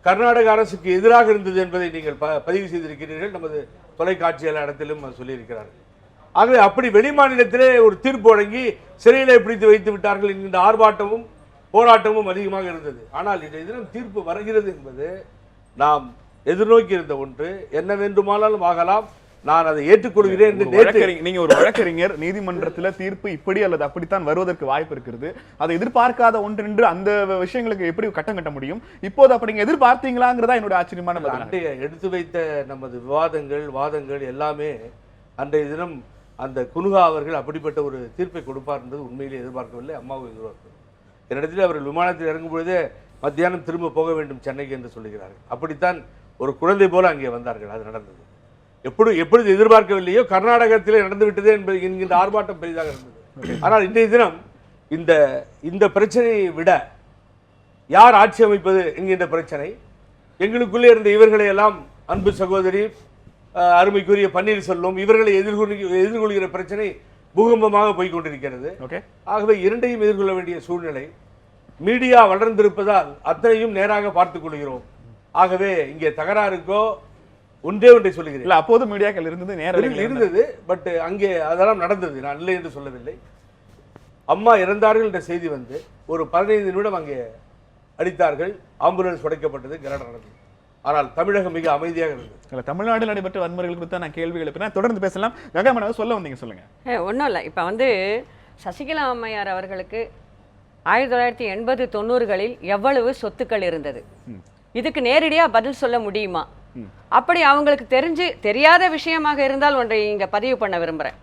D: கர்நாடக அரசுக்கு எதிராக இருந்தது என்பதை நீங்கள் பதிவு செய்திருக்கிறீர்கள். நமது தொலைக்காட்சியாளர் இடத்திலும் சொல்லியிருக்கிறார்கள். ஆகவே அப்படி வெளிமாநிலத்திலே ஒரு தீர்ப்பு வழங்கி சிறையிலே பிடித்து வைத்து விட்டார்கள் என்கின்ற ஆர்ப்பாட்டமும் போராட்டமும் அதிகமாக இருந்தது. ஆனால் இன்றைய தினம் தீர்ப்பு வருகிறது என்பது நாம் எதிர்நோக்கி இருந்த ஒன்று. என்ன வேண்டுமானாலும் ஆகலாம், நான் அதை ஏற்றுக்கொள்கிறேன்.
A: நீங்க ஒரு வழக்கறிஞர், நீதிமன்றத்தில் தீர்ப்பு இப்படி அல்லது அப்படித்தான் வருவதற்கு வாய்ப்பு இருக்கிறது. அதை எதிர்பார்க்காத ஒன்று என்று அந்த விஷயங்களுக்கு எப்படி கட்டம் கட்ட முடியும்? இப்போது அப்படிங்க எதிர்பார்த்தீங்களாங்கிறதா என்னோட ஆச்சரியமான
D: அன்றைய எடுத்து வைத்த நமது வாதங்கள் எல்லாமே அன்றைய தினம் அந்த குனுகா அவர்கள் அப்படிப்பட்ட ஒரு தீர்ப்பை கொடுப்பார் என்பது உண்மையிலே எதிர்பார்க்கவில்லை. அம்மாவும் எதிர்பார்க்கவில்லை. என்னிடத்தில் அவர்கள் விமானத்தில் இறங்கும் பொழுதே மத்தியானம் திரும்ப போக வேண்டும் சென்னைக்கு என்று சொல்லுகிறார்கள். அப்படித்தான் ஒரு குழந்தை போல அங்கே வந்தார்கள். அது நடந்தது. எப்பொழுது எதிர்பார்க்கவில்லையோ கர்நாடகத்திலே நடந்து விட்டதே என்கின்ற ஆர்ப்பாட்டம் பெரிதாக இருந்தது. ஆனால் இன்றைய தினம் இந்த பிரச்சனையை விட யார் ஆட்சி அமைப்பது என்கின்ற பிரச்சனை, எங்களுக்குள்ளே இருந்த இவர்களை எல்லாம் அன்பு சகோதரி அருமைக்குரிய பன்னீர்செல்வம் இவர்களை எதிர்கொள்கிற பிரச்சனை பூகம்பமாக போய்கொண்டிருக்கிறது. ஆகவே இரண்டையும் எதிர்கொள்ள வேண்டிய சூழ்நிலை. மீடியா வளர்ந்திருப்பதால் அத்தனையும் நேராக பார்த்துக் கொள்கிறோம். ஆகவே இங்கே தகராறுக்கோ ஒன்றே சொல்லுகிறேன்.
A: இல்ல, அப்போது மீடியாக்கள் இருந்தது, நேரில்
D: இருந்தது. பட் அங்கே அதெல்லாம் நடந்தது, நான் இல்லை என்று சொல்லவில்லை. அம்மா இறந்தார்கள் என்ற செய்தி ஒரு 15 நிமிடம் அங்கே அடித்தார்கள், ஆம்புலன்ஸ் உடைக்கப்பட்டது, கரடம் நடந்தது. ஆனால் தமிழகம் மிக அமைதியாக இருந்தது.
A: தமிழ்நாட்டில் நடைபெற்ற வன்முறைகள் குறித்து நான் கேள்விகள் எழுப்பினேன். தொடர்ந்து பேசலாம். கங்காமணி சொல்ல வந்தீங்க, சொல்லுங்க.
C: ஒன்றும் இல்லை. இப்போ சசிகலா அம்மையார் அவர்களுக்கு 1980, 90களில் எவ்வளவு சொத்துக்கள் இருந்தது? இதுக்கு நேரடியாக பதில் சொல்ல முடியுமா? அப்படி அவங்களுக்கு தெரியாத விஷயமாக இருந்தால் ஒன்றை இங்கே பதிவு பண்ண விரும்புகிறேன்.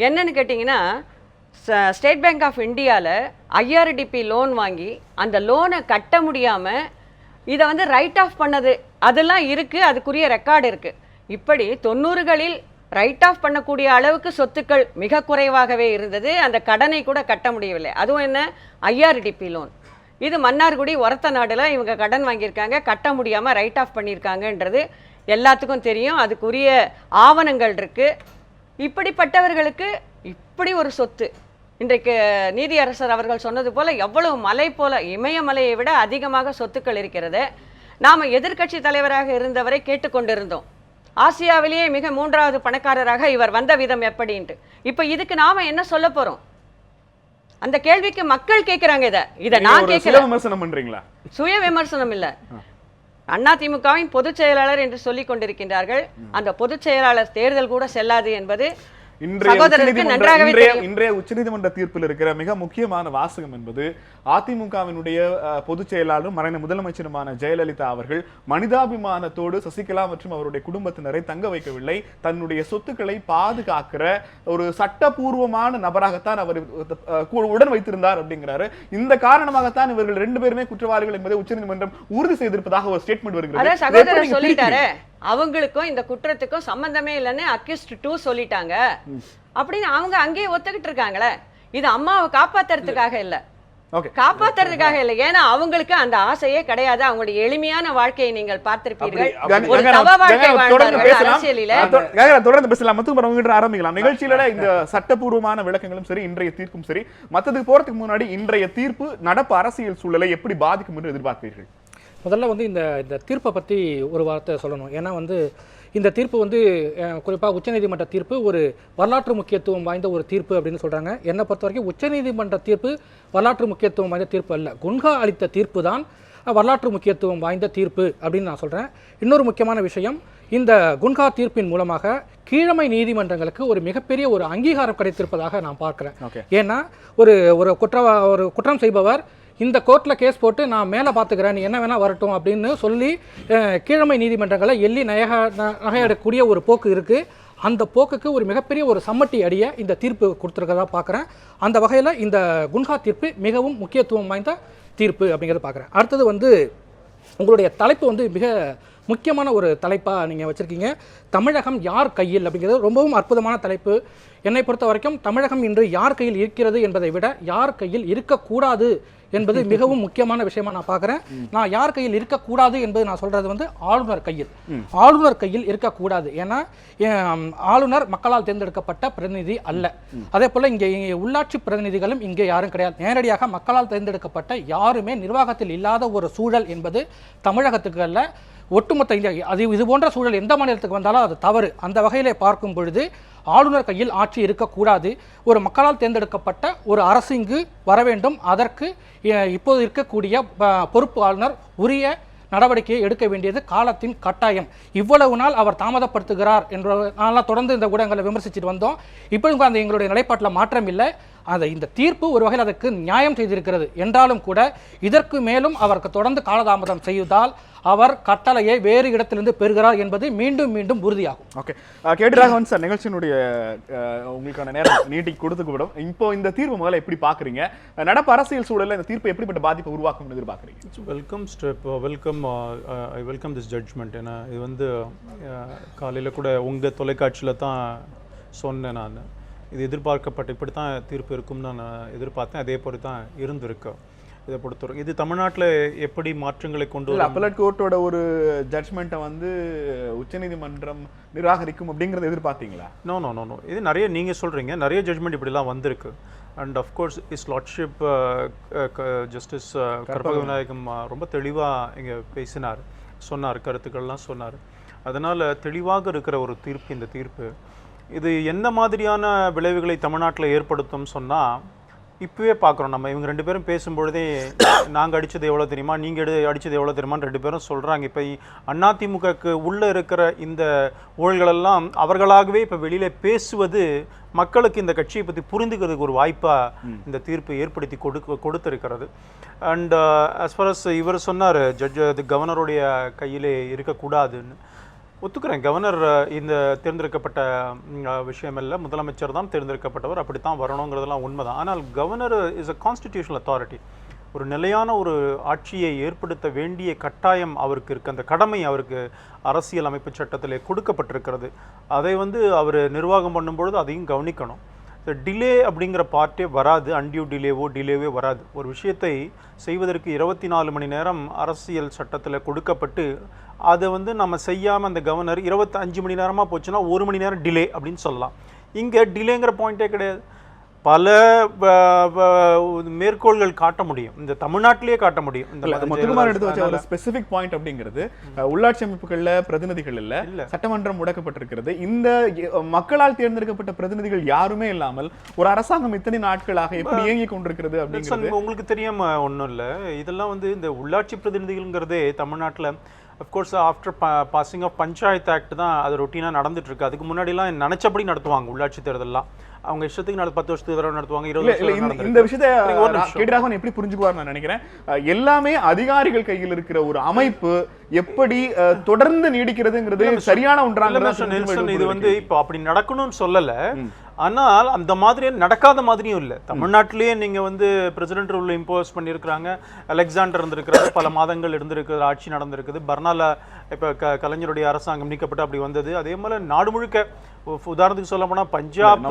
C: என்னன்னு கேட்டிங்கன்னா, ஸ்டேட் பேங்க் ஆஃப் இந்தியாவில் IRDP லோன் வாங்கி அந்த லோனை கட்ட முடியாமல் இதை ரைட் ஆஃப் பண்ணது அதெல்லாம் இருக்குது, அதுக்குரிய ரெக்கார்டு இருக்குது. இப்படி 90களில் ரைட் ஆஃப் பண்ணக்கூடிய அளவுக்கு சொத்துக்கள் மிக குறைவாகவே இருந்தது. அந்த கடனை கூட கட்ட முடியவில்லை. அதுவும் என்ன, IRDP லோன். இது மன்னார்குடி ஒரத்த நாடுல இவங்க கடன் வாங்கியிருக்காங்க, கட்ட முடியாமல் ரைட் ஆஃப் பண்ணியிருக்காங்கன்றது எல்லாத்துக்கும் தெரியும். அதுக்குரிய ஆவணங்கள் இருக்குது. இப்படிப்பட்டவர்களுக்கு இப்படி ஒரு சொத்து, இன்றைக்கு நீதியரசர் அவர்கள் சொன்னது போல எவ்வளவு மலை போல, இமயமலையை விட அதிகமாக சொத்துக்கள் இருக்கிறது. நாம் எதிர்க்கட்சி தலைவராக இருந்தவரை கேட்டுக்கொண்டிருந்தோம், ஆசியாவிலேயே மிக 3வது பணக்காரராக இவர் வந்த விதம் எப்படின்ட்டு. இப்போ இதுக்கு நாம என்ன சொல்ல போறோம்? அந்த கேள்விக்கு மக்கள் கேட்கிறாங்க. இதை நான் கேட்கல.
A: விமர்சனம் பண்றீங்களா? சுய
C: விமர்சனம் இல்ல. அதிமுகவின் பொதுச் செயலாளர் என்று சொல்லிக் கொண்டிருக்கின்றார்கள். அந்த பொதுச் செயலாளர் தேர்தல் கூட செல்லாது என்பது
A: இன்றைய உச்சநீதிமன்ற தீர்ப்பில் இருக்கிற மிக முக்கியமான வாசகம் என்பது, அதிமுகவினுடைய பொதுச் செயலாளரும் மறைந்த முதலமைச்சருமான ஜெயலலிதா அவர்கள் மனிதாபிமானத்தோடு சசிகலா மற்றும் அவருடைய குடும்பத்தினரை தங்க வைக்கவில்லை, தன்னுடைய சொத்துக்களை பாதுகாக்கிற ஒரு சட்டபூர்வமான நபராகத்தான் அவர் உடன் வைத்திருந்தார் அப்படிங்கிறாரு. இந்த காரணமாகத்தான் இவர்கள் 2 பேருமே குற்றவாளிகள் என்பதை உச்சநீதிமன்றம் உறுதி செய்திருப்பதாக ஒரு ஸ்டேட்மெண்ட் வருகிறது.
C: அவங்களுக்கும் இந்த குற்றத்துக்கும் சம்பந்தமே இல்லைன்னு அக்யூஸ்ட் 2 சொல்லிட்டாங்க அப்படின்னு அவங்க அங்கேயே ஒத்துக்கிட்டு இருக்காங்களே. இது அம்மாவை காப்பாத்துறதுக்காக இல்ல. காப்பாத்துறதுக்காக இல்லை. ஏன்னா அவங்களுக்கு அந்த ஆசையே கிடையாது. அவங்களுடைய எளிமையான வாழ்க்கையை நீங்கள் பார்த்திருப்பீர்கள். ஒரு
A: கங்கா,
C: தவ வாழ்க்கை
A: தொடர்ந்து
C: வாழ்ந்தார்கள்
A: பேசலாம்.
C: அரசியலில.
A: தொடர்ந்து பேசலாம். மத்துக்குமார் உங்ககிட்ட ஆரம்பிக்கலாம். நிகழ்ச்சியில இந்த சட்டப்பூர்வமான விளக்கங்களும் சரி, இன்றைய தீர்ப்பும் சரி, மத்ததுக்கு போறதுக்கு முன்னாடி இன்றைய தீர்ப்பு நடப்பு அரசியல் சூழலை எப்படி பாதிக்கும் என்று எதிர்பார்க்கிறீர்கள்?
E: முதல்ல வந்து இந்த தீர்ப்பை பற்றி ஒரு வார்த்தை சொல்லணும். ஏன்னா வந்து இந்த தீர்ப்பு வந்து குறிப்பாக உச்சநீதிமன்ற தீர்ப்பு ஒரு வரலாற்று முக்கியத்துவம் வாய்ந்த ஒரு தீர்ப்பு அப்படின்னு சொல்கிறாங்க. என்னை பொறுத்த வரைக்கும் உச்சநீதிமன்ற தீர்ப்பு வரலாற்று முக்கியத்துவம் வாய்ந்த தீர்ப்பு அல்ல. குன்ஹா அளித்த தீர்ப்பு தான் வரலாற்று முக்கியத்துவம் வாய்ந்த தீர்ப்பு அப்படின்னு நான் சொல்கிறேன். இன்னொரு முக்கியமான விஷயம், இந்த குன்ஹா தீர்ப்பின் மூலமாக கீழமை நீதிமன்றங்களுக்கு ஒரு மிகப்பெரிய ஒரு அங்கீகாரம் கிடைத்திருப்பதாக நான் பார்க்குறேன். ஏன்னா ஒரு குற்றம் செய்பவர் இந்த கோர்ட்டில் கேஸ் போட்டு நான் மேலே பார்த்துக்கிறேன், நீ என்ன வேணால் வரட்டும் அப்படின்னு சொல்லி கீழமை நீதிமன்றங்களை எள்ளி நகையிடக்கூடிய ஒரு போக்கு இருக்குது. அந்த போக்குக்கு ஒரு மிகப்பெரிய ஒரு சம்மட்டி அடியை இந்த தீர்ப்பு கொடுத்துருக்கதா பார்க்குறேன். அந்த வகையில் இந்த குன்ஹா தீர்ப்பு மிகவும் முக்கியத்துவம் வாய்ந்த தீர்ப்பு அப்படிங்கிறத பார்க்குறேன். அடுத்தது வந்து உங்களுடைய தலைப்பு வந்து மிக முக்கியமான ஒரு தலைப்பாக நீங்கள் வச்சுருக்கீங்க. தமிழகம் யார் கையில் அப்படிங்கிறது ரொம்பவும் அற்புதமான தலைப்பு. என்னை பொறுத்த வரைக்கும் தமிழகம் இன்று யார் கையில் இருக்கிறது என்பதை விட யார் கையில் இருக்கக்கூடாது என்பது மிகவும் முக்கியமான விஷயமா நான் பார்க்குறேன். நான் யார் கையில் இருக்கக்கூடாது என்பது நான் சொல்கிறது வந்து ஆளுநர் கையில். ஆளுநர் கையில் இருக்கக்கூடாது. ஏன்னா ஆளுநர் மக்களால் தேர்ந்தெடுக்கப்பட்ட பிரதிநிதி அல்ல. அதே போல் இங்கே உள்ளாட்சி பிரதிநிதிகளும் இங்கே யாரும் கிடையாது. நேரடியாக மக்களால் தேர்ந்தெடுக்கப்பட்ட யாருமே நிர்வாகத்தில் இல்லாத ஒரு சூழல் என்பது தமிழகத்துக்கு அல்ல, ஒட்டுமொத்த இந்தியா. இது போன்ற சூழல் எந்த மாநிலத்துக்கு வந்தாலும் அது தவறு. அந்த வகையிலே பார்க்கும் பொழுது ஆளுநர் கையில் ஆட்சி இருக்கக்கூடாது. ஒரு மக்களால் தேர்ந்தெடுக்கப்பட்ட ஒரு அரசு இங்கு வர வேண்டும். அதற்கு இப்போது இருக்கக்கூடிய பொறுப்பு ஆளுநர் உரிய நடவடிக்கையை எடுக்க வேண்டியது காலத்தின் கட்டாயம். இவ்வளவு நாள் அவர் தாமதப்படுத்துகிறார் என்றால் தொடர்ந்து இந்த ஊடகங்களை விமர்சிச்சுட்டு வந்தோம். இப்போ அந்த எங்களுடைய நிலைப்பாட்டில் மாற்றம் இல்லை. இந்த தீர்ப்பு ஒரு வகையில் அதற்கு நியாயம் செய்திருக்கிறது என்றாலும் கூட இதற்கு மேலும் அவருக்கு தொடர்ந்து காலதாமதம் செய்தால் அவர் கட்டளையை வேறு இடத்திலிருந்து பெறுகிறார் என்பது மீண்டும் மீண்டும் உறுதியாகும்.
A: ஓகே, கேட்டுராகவன் சார், நிகழ்ச்சியினுடைய உங்களுக்கான நேரம் நீட்டி கொடுத்துக்கூடும். இப்போ இந்த தீர்வு முதல்ல எப்படி பாக்குறீங்க? நடப்பு அரசியல் சூழலில் இந்த தீர்ப்பு எப்படிப்பட்ட பாதிப்பை உருவாக்கும் எதிர்பார்க்குறீங்க?
F: Welcome this judgment. ஏன்னா இது வந்து காலையில் கூட உங்கள் தொலைக்காட்சியில் தான் சொன்னேன். நான் இது எதிர்பார்க்கப்பட்ட இப்படி தான் தீர்ப்பு இருக்கும்னு நான் எதிர்பார்த்தேன். அதே போல தான் இருந்திருக்கு. இதை பொறுத்தவரை இது தமிழ்நாட்டில் எப்படி மாற்றங்களை கொண்டு
A: அப்பலட் கோர்ட்டோட ஒரு ஜட்ஜ்மெண்ட்டை வந்து உச்சநீதிமன்றம் நிராகரிக்கும் அப்படிங்கிறத எதிர்பார்த்தீங்களா?
F: நோ நோ நோ நோ இது நிறைய நீங்கள் சொல்கிறீங்க, நிறைய ஜட்ஜ்மெண்ட் இப்படிலாம் வந்திருக்கு. And of course his lordship justice Karpaga Vinayagam ரொம்ப தெளிவாக இங்கே சொன்னார், கருத்துக்கள்லாம் சொன்னார். அதனால் தெளிவாக இருக்கிற ஒரு தீர்ப்பு இந்த தீர்ப்பு. இது எந்த மாதிரியான விளைவுகளை தமிழ்நாட்டில் ஏற்படுத்தும் சொன்னால், இப்போவே பார்க்குறோம். நம்ம இவங்க ரெண்டு பேரும் பேசும்பொழுதே நாங்கள் அடித்தது எவ்வளோ தெரியுமா, நீங்கள் அடித்தது எவ்வளோ தெரியுமான்னு ரெண்டு பேரும் சொல்கிறாங்க. இப்போ அதிமுகக்கு உள்ளே இருக்கிற இந்த ஊழல்களெல்லாம் அவர்களாகவே இப்போ வெளியில் பேசுவது மக்களுக்கு இந்த கட்சியை பற்றி புரிந்துக்கிறதுக்கு ஒரு வாய்ப்பாக இந்த தீர்ப்பு ஏற்படுத்தி கொடுத்துருக்கிறது. அண்ட் as far as இவர் சொன்னார், ஜட்ஜ் கவர்னருடைய கையிலே இருக்கக்கூடாதுன்னு ஒத்துக்கிறேன். கவர்னர் இந்த தேர்ந்தெடுக்கப்பட்ட விஷயம் இல்லை, முதலமைச்சர் தான் தேர்ந்தெடுக்கப்பட்டவர், அப்படித்தான் வரணுங்கிறதெல்லாம் உண்மைதான். ஆனால் governor is a constitutional authority. ஒரு நிலையான ஒரு ஆட்சியை ஏற்படுத்த வேண்டிய கட்டாயம் அவருக்கு இருக்குது. அந்த கடமை அவருக்கு அரசியல் அமைப்பு சட்டத்திலே கொடுக்கப்பட்டிருக்கிறது. அதை வந்து அவர் நிர்வாகம் பண்ணும்பொழுது அதையும் கவனிக்கணும். டிலே அப்படிங்கிற பார்ட்டே வராது, அன்டியூ டிலேவே வராது. ஒரு விஷயத்தை செய்வதற்கு 24 மணி நேரம் அரசியல் சட்டத்தில் கொடுக்கப்பட்டு அதை வந்து நம்ம செய்யாமல் அந்த கவர்னர் 25 மணி நேரமாக போச்சுன்னா 1 மணி நேரம் டிலே அப்படின்னு சொல்லலாம். இங்கே டிலேங்கிற பாயிண்டே கிடையாது. பல மேற்கோள்கள் காட்ட முடியும், இந்த தமிழ்நாட்டிலேயே காட்ட முடியும்.
A: முத்துக்குமார் எடுத்து வச்ச ஒரு ஸ்பெசிபிக் பாயிண்ட் அப்படிங்கிறது, உள்ளாட்சி அமைப்புகள்ல பிரதிநிதிகள் இல்ல, சட்டமன்றம் முடக்கப்பட்டிருக்கிறது. இந்த மக்களால் தேர்ந்தெடுக்கப்பட்ட பிரதிநிதிகள் யாருமே இல்லாமல் ஒரு அரசாங்கம் இத்தனை நாட்களாக எப்படி இயங்கிக் கொண்டிருக்கிறது அப்படிங்கிறது
F: உங்களுக்கு தெரியாம ஒன்றும் இல்லை. இதெல்லாம் வந்து இந்த உள்ளாட்சி பிரதிநிதிகள்ங்கிறதே தமிழ்நாட்டில் of course after passing of panchayat act தான் அது ரொட்டீனாக நடந்துட்டு இருக்கு. அதுக்கு முன்னாடிலாம் நினைச்சபடி நடத்துவாங்க உள்ளாட்சி தேர்தல்லாம். அவங்க இஷ்டத்துக்கு 10 வருஷத்துக்கு தடவை நடத்துவாங்க, 20 வருஷம்.
A: இந்த விஷயத்தை கேட்கிறாங்க எப்படி புரிஞ்சுக்குவார் நான் நினைக்கிறேன். எல்லாமே அதிகாரிகள் கையில் இருக்கிற ஒரு அமைப்பு எப்படி தொடர்ந்து நீடிக்கிறதுங்கிறது சரியான ஒன்றாங்க.
F: இது வந்து இப்போ அப்படி நடக்கணும்னு சொல்லல. ஆனால் அந்த மாதிரி நடக்காத மாதிரியும் இல்லை. தமிழ்நாட்டிலேயே நீங்க வந்து பிரசிடென்ட் ரூல் இம்போஸ் பண்ணியிருக்கிறாங்க. அலெக்சாண்டர் இருந்திருக்கிறாரு, பல மாதங்கள் இருந்திருக்குது, ஆட்சி நடந்திருக்குது. பர்னாலா இப்போ கலைஞருடைய அரசாங்கம் நீக்கப்பட்டு அப்படி வந்தது. அதே மாதிரி நாடு முழுக்க உதாரணத்துக்கு சொல்ல போனா பஞ்சாப்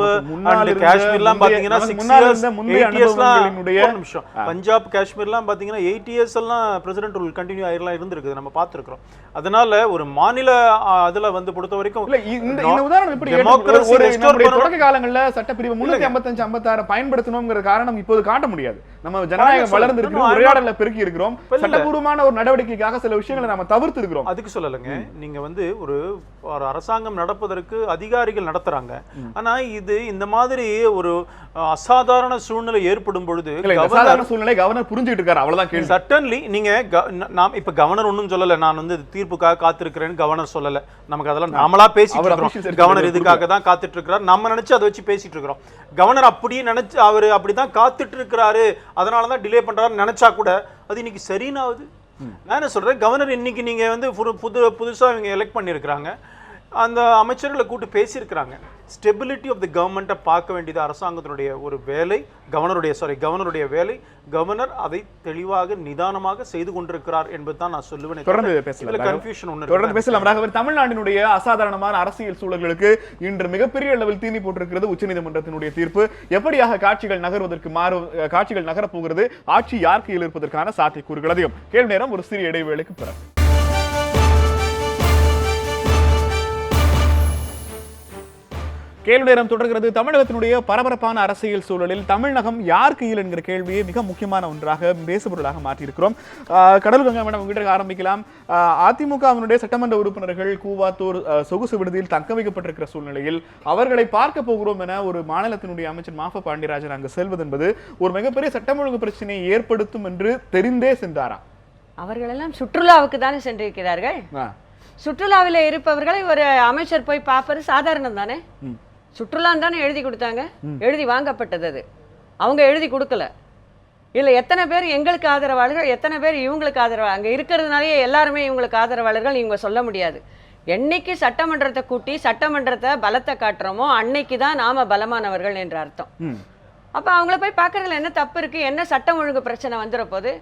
F: அண்ட் காஷ்மீர்லாம் பாத்தீங்கன்னா 6 years 8 yearsலாம் ஒரு நிமிஷம் பஞ்சாப் காஷ்மீர்லாம் பாத்தீங்கன்னா 8 years எல்லாம் பிரசிடென்ட் ரூல் கண்டினியூ ஆயிரலாம் இருந்திருக்குது, நம்ம பார்த்திருக்கிறோம். அதனால ஒரு மாநில அதுல வந்து பொறுத்த வரைக்கும்
A: இந்த உதாரணம் எப்படி தொடக்க காலங்கள்ல சட்டப்பிரிவு 355 56 பயன்படுத்தணும்ங்கிற காரணம் இப்போது காட்ட முடியாது. நம்ம ஜனநாயகம் வளர்ந்து இருக்கிறோம், உரையாடல பெருக்கி இருக்கிறோம், சட்டபூர்வமான ஒரு நடவடிக்கைக்காக சில விஷயங்களை நம்ம தவிர்த்து இருக்கிறோம்.
F: அதுக்கு சொல்லலைங்க, நீங்க வந்து ஒரு அரசாங்கம் நடப்பதற்கு அதிகாரிகள் நடத்துறாங்க. ஆனா இது இந்த மாதிரி ஒரு அசாதாரண சூழ்நிலை ஏற்படும் பொழுது
A: சூழ்நிலை கவர்னர் புரிஞ்சுட்டு இருக்காரு, அவ்வளவுதான் கேள்வி.
F: சட்டன்லி நீங்க நாம் இப்ப கவர்னர் ஒன்னும் சொல்லல, நான் வந்து தீர்ப்புக்காக காத்திருக்கிறேன்னு கவர்னர் சொல்லல. நமக்கு அதெல்லாம் நாமளா பேசிட்டு இருக்கிறோம். கவர்னர் இதுக்காக தான் காத்துட்டு இருக்கிறார், நம்ம நினைச்சு அதை வச்சு பேசிட்டு இருக்கிறோம். கவர்னர் அப்படியே நினைச்சு அவரு அப்படிதான் காத்துட்டு இருக்கிறாரு, அதனாலதான் டிலே பண்றாரு நினைச்சா கூட அது இன்னைக்கு சரினாவது. நான் என்ன சொல்றேன், கவர்னர் இன்னைக்கு நீங்க வந்து புதுசா இவங்க எலெக்ட் பண்ணியிருக்கிறாங்க, அந்த அமைச்சர்களை கூட்டு பேசியிருக்கிறாங்க. ஸ்டெபிலிட்டி ஆஃப் தி கவர்மெண்ட்டை பார்க்க வேண்டியது அரசாங்கத்தினுடைய ஒரு வேலை, கவர்னருடைய வேலை. கவர்னர் அதை தெளிவாக நிதானமாக செய்து கொண்டிருக்கிறார் என்பது தான் நான் சொல்லுவேன்.
A: தொடர்ந்து பேசலாம். தமிழ்நாட்டினுடைய அசாதாரணமான அரசியல் சூழல்களுக்கு இன்று மிகப்பெரிய அளவில் தீனி போட்டிருக்கிறது உச்சநீதிமன்றத்தினுடைய தீர்ப்பு. எப்படியாக காட்சிகள் நகரப் போகிறது, ஆட்சி யார் கையில் இருப்பதற்கான சாத்தியக்கூறுகள் அதிகம். கேள்வி நேரம் ஒரு சிறிய இடைவேளைக்கு பிறகு. கேள்வி நேரம் தொடர்கிறது. தமிழகத்தினுடைய பரபரப்பான அரசியல் சூழலில் தமிழகம் யார் கையில் என்கிற கேள்வியை மிக முக்கியமான ஒன்றாக பேசுபொருளாக மாற்றியிருக்கிறோம். கடலூர் கங்கை மேடம் உங்ககிட்ட ஆரம்பிக்கலாம். அதிமுகவினுடைய சட்டமன்ற உறுப்பினர்கள் கூவாத்தூர் சொகுசு விடுதியில் தக்க வைக்கப்பட்டிருக்கிற சூழ்நிலையில் அவர்களை பார்க்க போகிறோம் என ஒரு மாநிலத்தினுடைய அமைச்சர் மாஃபா பாண்டியராஜன் அங்கு செல்வது என்பது ஒரு மிகப்பெரிய சட்டம் ஒழுங்கு பிரச்சனையை ஏற்படுத்தும் என்று தெரிந்தே சென்றாராம்.
C: அவர்கள் எல்லாம் சுற்றுலாவுக்கு தானே சென்றிருக்கிறார்கள். சுற்றுலாவில் இருப்பவர்களை ஒரு அமைச்சர் போய் பார்ப்பது சாதாரணம் தானே. சுற்றுலான்னு தானே எழுதி கொடுத்தாங்க, எழுதி வாங்கப்பட்டது. அது அவங்க எழுதி கொடுக்கல. இல்லை எத்தனை பேர் எங்களுக்கு ஆதரவாளர்கள், எத்தனை பேர் இவங்களுக்கு ஆதரவாளர், அங்கே இருக்கிறதுனாலேயே எல்லாருமே இவங்களுக்கு ஆதரவாளர்கள் இவங்க சொல்ல முடியாது. என்னைக்கு சட்டமன்றத்தை கூட்டி சட்டமன்றத்தை பலத்தை காட்டுறோமோ அன்னைக்கு தான் நாம பலமானவர்கள் என்ற அர்த்தம். அப்போ அவங்கள போய் பார்க்கறதுல என்ன தப்பு இருக்கு? என்ன சட்டம் ஒழுங்கு பிரச்சனை வந்துட போது?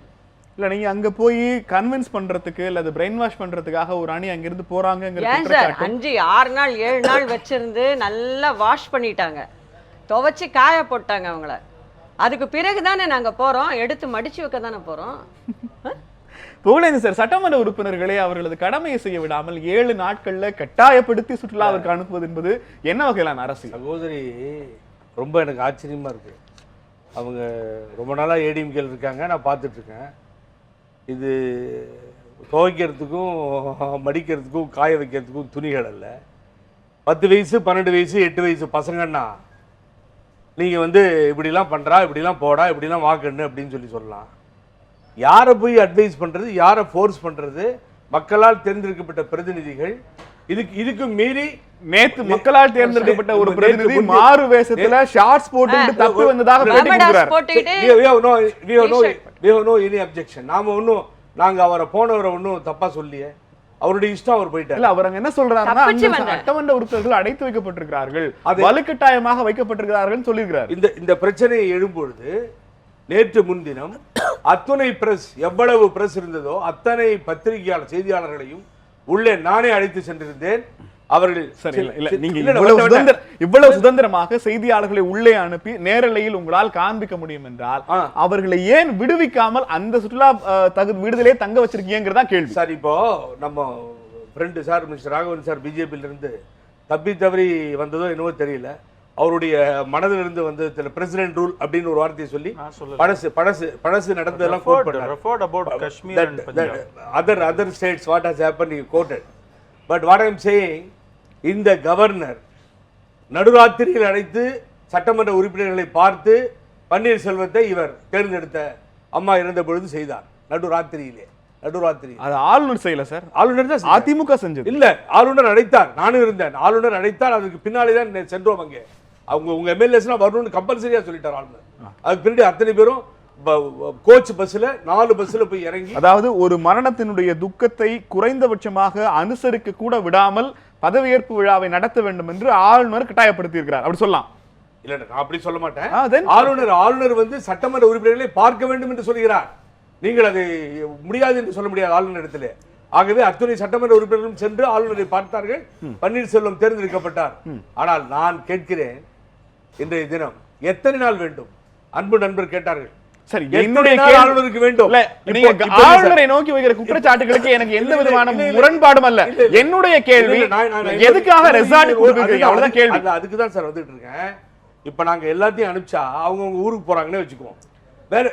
A: இல்ல நீங்க அங்க போய் கன்வின்ஸ் பண்றதுக்கு அல்லது பிரெயின் வாஷ் பண்றதுக்காக ஒரு அணி அங்க இருந்து போறாங்க.
C: ஏன் சார் 5 6 நாள் 7 நாள் வச்சிருந்து நல்லா வாஷ் பண்ணிட்டாங்க, துவைச்சு காய போட்டாங்க அவங்கள. அதுக்கு பிறகு தானே நாங்க போறோம், எடுத்து மடிச்சு வைக்க தானே போறோம்.
A: புகழேந்தி சார், சட்டமன்ற உறுப்பினர்களே அவர்களது கடமையை செய்ய விடாமல் 7 நாட்கள்ல கட்டாயப்படுத்தி சுற்றுலாவிற்கு அனுப்புவது என்பது என்ன வகையிலான அரசு?
D: சகோதரி, ரொம்ப எனக்கு ஆச்சரியமா இருக்கு. அவங்க ரொம்ப நாளா ஏடிஎம்கேல இருக்காங்க, நான் பார்த்துட்டு இருக்கேன். இது துவைக்கிறதுக்கும் மடிக்கிறதுக்கும் காய வைக்கிறதுக்கும் துணிகள் அல்ல. 10 வயசு 12 வயசு 8 வயசு பசங்கன்னா நீங்கள் வந்து இப்படிலாம் பண்ணுறா, இப்படிலாம் போடா, இப்படிலாம் வாக்கண்ணு அப்படின்னு சொல்லலாம். யாரை போய் அட்வைஸ் பண்ணுறது, யாரை ஃபோர்ஸ் பண்ணுறது? மக்களால் தேர்ந்தெடுக்கப்பட்ட பிரதிநிதிகள். இதுக்கு மீறி
A: நேத்து மக்களால் தேர்ந்தெடுக்கப்பட்ட ஒரு பிரதிநிதி மாறு வேஷத்துல ஷார்ட்ஸ் போட்டு தப்பு வந்ததாக பேட்டி கொடுக்கிறார்.
D: நாங்க அவரை போனவரை ஒன்னும் தப்பா சொல்லியே, அவருடைய இஷ்டம், அவர் போயிட்டார்.
A: அவர் அங்க என்ன சொல்றாருன்னா சட்டமன்ற உறுப்பினர்கள் அடைத்து வைக்கப்பட்டிருக்கிறார்கள், வலுக்கட்டாயமாக வைக்கப்பட்டிருக்கிறார்கள் சொல்லியிருக்கிறார்.
D: இந்த பிரச்சனையை எழும்பொழுது நேற்று முன்தினம் அத்துணை பிரஸ், எவ்வளவு பிரஸ் இருந்ததோ அத்தனை பத்திரிகையாளர் செய்தியாளர்களையும் உள்ளே நானே அழைத்து சென்றிருந்தேன். அவர்கள்
A: இவ்வளவு சுதந்திரமாக செய்தியாளர்களை உள்ளே அனுப்பி நேரலையில் உங்களால் காண்பிக்க முடியும் என்றால் அவர்களை ஏன் விடுவிக்காமல் அந்த சுற்றுலா விடுதலையே தங்க வச்சிருக்கீங்கிறதா கேள்வி.
D: சார், இப்போ நம்ம friend sir mister Raghavan sir பிஜேபியில இருந்து தவறி வந்ததோ என்னவோ தெரியல, அவருடைய மனதிலிருந்து வந்து பிரசிடென்ட் ரூல் அப்படின்னு ஒரு வார்த்தையை சொல்லி பழசு நடந்ததெல்லாம் கோட் பண்ணார். Other states what has happen you quoted. But what I am saying, இந்த கவர்னர் நடுராத்திரியில் அழைத்து சட்டமன்ற உறுப்பினர்களை பார்த்து பன்னீர்செல்வத்தை இவர் தேர்ந்தெடுத்த அம்மா இருந்த பொழுது செய்தார். நடுராத்திரியிலே.
A: அது ஆளுநர் செய்யல சார், ஆளுநர் தான் அதிமுக செஞ்சது.
D: இல்ல, ஆளுநர் அழைத்தார், நானும் இருந்தேன். ஆளுநர் அழைத்தார், அதுக்கு பின்னாலே தான் சென்றோம். அங்கே உங்க எம்எல்ஏஸ்லாம் வரணும்னு கம்பல்சரியா சொல்லிட்டார் ஆளுநர். அதுக்கு பின்னாடி அத்தனை பேரும் கோச் பஸ்ல 4 பஸ்ல போய் இறங்கி,
A: அதாவது ஒரு மரணத்தினுடைய துக்கத்தை குறைந்தபட்சமாக அனுசரிக்க கூட விடாமல் பதவியேற்பு விழாவை நடத்த வேண்டும் என்று ஆளுநர் கட்டாயப்படுத்தி இருக்கிறார், அப்படி சொல்லலாம்.
D: இல்ல நான் அப்படி சொல்ல மாட்டேன்.
A: then?
D: ஆளுநர் வந்து சட்டமன்ற உறுப்பினர்களை பார்க்க வேண்டும் என்று சொல்கிறார். நீங்கள் அது முடியாது என்று சொல்ல முடியாது ஆளுநர் இடத்திலே. ஆகவே அத்துணை சட்டமன்ற உறுப்பினர்களும் சென்று ஆளுநரை பார்த்தார்கள். பன்னீர்செல்வம் தேர்ந்தெடுக்கப்பட்டார். ஆனால் நான் கேட்கிறேன், இன்றைய தினம் எத்தனை நாள் வேண்டும்? அன்பு நண்பர் கேட்டார்கள்.
A: சரி,
D: எத்தனை
A: என்னுடைய
D: நாள்
A: கேள்வி-
D: ஆளுநருக்கு வேண்டும்?
A: இல்ல, நீங்க
D: இப்போ
A: ஆளுநரை நோக்கி வைக்கிற குற்றச்சாட்டுகளுக்கு எனக்கு எந்த விதமான முரண்பாடும் அல்ல. என்னுடைய கேள்வி, எதுக்காக ரெசார்ட் கொடுக்குறீங்க? அவ்வளவுதான் கேள்வி.
D: அதுக்கு தான் சார் வந்துட்டு இருக்கேன். இப்ப நாங்க எல்லாத்தையும் அனுப்பிச்சா அவங்க ஊருக்கு போறாங்கன்னு வச்சுக்குவோம். வேற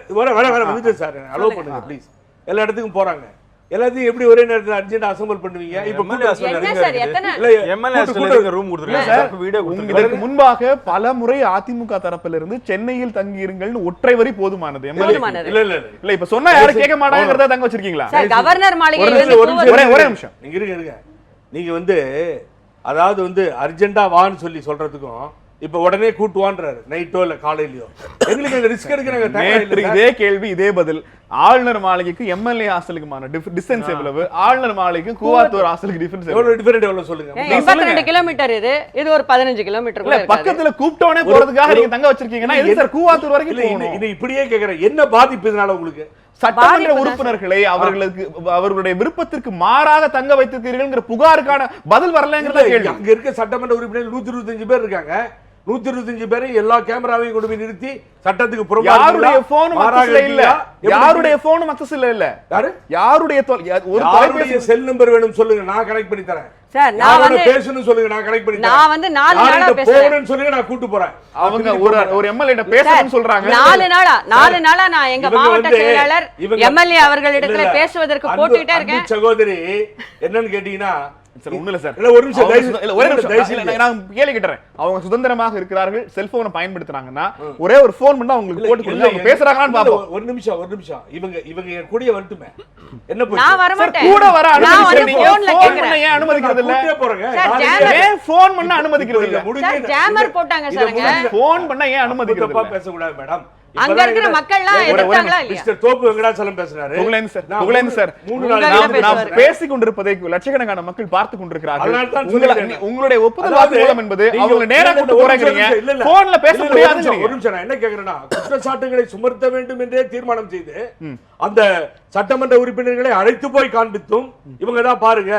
D: வந்துட்டு சார் அலோவ் பண்ணுங்க ப்ளீஸ். எல்லா இடத்துக்கும் போறாங்க. எல்லாத்தையும் எப்படி ஒரே நேரத்தில் அர்ஜென்ட் அசம்பிள் பண்ணுவீங்க? இப்ப
C: என்ன சார் எத்தனை
A: இதற்கு முன்பாக பல முறை அதிமுக தரப்பிலிருந்து சென்னையில் தங்கியிருங்கள்னு ஒற்றை வரி போதுமானது.
C: போதுமானது.
A: இல்ல இப்ப சொன்னா யாரும் கேட்க மாட்டாங்கிறத தங்க வச்சிருக்கீங்களா?
C: சார் கவர்னர் மாளிகையில்
A: ஒரே
C: இருந்து
A: நிமிஷம்.
D: நீங்க இருங்க. நீங்க வந்து அதாவது வந்து அர்ஜென்டா வான்னு சொல்றதுக்கும் இப்ப உடனே கூட்டுவான்றாரு, நைட்டோ இல்ல காலையிலயோ. எங்களுக்கு அந்த ரிஸ்க் எடுக்க நாங்க தயாரா
A: நேற்று
D: இல்ல.
A: இதே கேள்வி இதே பதில். ஆளுநர் மாளிகைக்கு எம்எல்ஏ ஹாஸ்டலுக்குமான டிஸ்டன்ஸ் எவ்வளவு? ஆளுநர் மாளிகைக்கு கூவாத்தூர் ஹாஸ்டலுக்கு டிஃபரன்ஸ்
D: எவ்வளவு டிஃபரெண்ட் எவ்வளவு சொல்லுங்க.
C: 82 கிலோமீட்டர் இது ஒரு 15 கிலோமீட்டர் கூட இருக்காது.
A: பக்கத்துல கூப்பிட்டோனே போறதுக்காக நீங்க தங்க வச்சிருக்கீங்கன்னா எது சார் கூவாத்தூர் வரைக்கும் போகணும்?
D: இது இப்படியே கேக்குறேன், என்ன பாதிப்பு இதனால உங்களுக்கு?
A: சட்டமன்ற உறுப்பினர்களை அவர்களுடைய விருப்பத்திற்கு மாறாக தங்க வைத்திருக்கிறீர்கள்ங்கிற புகாருக்கான பதில் வரலங்கிறத கேள்வி.
D: அங்க இருக்க சட்டமன்ற உறுப்பினர் 125 பேர் இருக்காங்க. 125 பேரை எல்லா கேமராவையும் கொண்டு போய் நிறுத்தி சட்டத்துக்கு புறம்பாக
A: யாருடைய போனும் அக்சஸ்ல இல்ல. யாருடைய போனும் அக்சஸ்ல இல்ல.
D: யாரு?
A: யாருடைய ஒரு தொலைபேசி
D: செல் நம்பர் வேணும் சொல்லுங்க, நான் கனெக்ட் பண்ணி தரேன்.
C: சார் நான் வந்து
D: பேசணும் சொல்லுங்க, நான் கனெக்ட் பண்ணி தரேன்.
C: நான் வந்து 4 நாளா பேசுறேன்.
D: போறேன்னு சொல்லுங்க, நான் கூட்டி போறேன்.
A: அவங்க ஒரு எம்எல்ஏ கிட்ட பேசணும்னு சொல்றாங்க.
C: 4 நாளா நான் எங்க மாவட்ட செயலாளர் எம்எல்ஏ அவர்களிடத்துல பேசுவதற்கு போட்டுட்டே இருக்கேன்.
D: சகோதரி என்னன்னு கேட்டீங்கன்னா
A: சார் ஒண்ணு இல்ல சார்.
D: ஒரு நிமிஷம்
A: ஒரே நிமிஷம் நான் கேள்வி கேட்றேன். அவங்க சுதந்திரமாக இருக்கிறார்கள், செல்போனை பயன்படுத்துறாங்கன்னா ஒரே ஒரு போன் பண்ணா உங்களுக்கு போட்டு கொடுங்க, அவங்க பேசுறாங்களான்னு பாப்போம்.
D: ஒரு நிமிஷம் இவங்க கூடிய வரட்டுமே. என்ன போய்
C: நான் வர மாட்டேன்.
A: கூட வர
C: நான் வந்து
A: அனுமதிக்கிறீங்க.
C: போன்ல
A: போன்
C: கேக்குறேன்.
A: பண்ண ஏன் அனுமதிக்கிறது இல்ல?
D: கூட்டியே போறேங்க.
C: சார், ஜாமர்
A: ஏன் போன் பண்ண அனுமதிக்கிறது இல்ல?
C: சார் ஜாமர் போட்டாங்க சார்ங்க.
A: போன் பண்ண ஏன் அனுமதிக்கிறது
D: தப்பா
A: இல்ல?
D: பேச கூடாது மேடம்.
C: அங்க இருக்கிற மக்கள்லாம் எதிர்த்தாங்களா இல்லையா?
D: மிஸ்டர் தோப்பு வெங்கடாச்சலம் பேசுறாரு.
A: புகழேந்தி சார், நான் பேசிக் கொண்டிருப்பதை லட்சக்கணக்கான மக்கள் பார்த்துக் கொண்டிருக்கிறார்கள். உங்களுடைய ஒப்புதல் வாக்குமூலம் என்பது அவங்க நேரா கூட்டு போறாங்க. போன்ல பேச முடியாது.
D: ஒரு நிமிஷம் நான் என்ன கேக்குறேன்னா, குற்றச்சாட்டுகளை சுமர்த்த வேண்டும் என்றே தீர்மானம் செய்து அந்த சட்டமன்ற உறுப்பினர்களை அழைத்து போய் காண்பித்தும் இவங்க தான் பாருங்க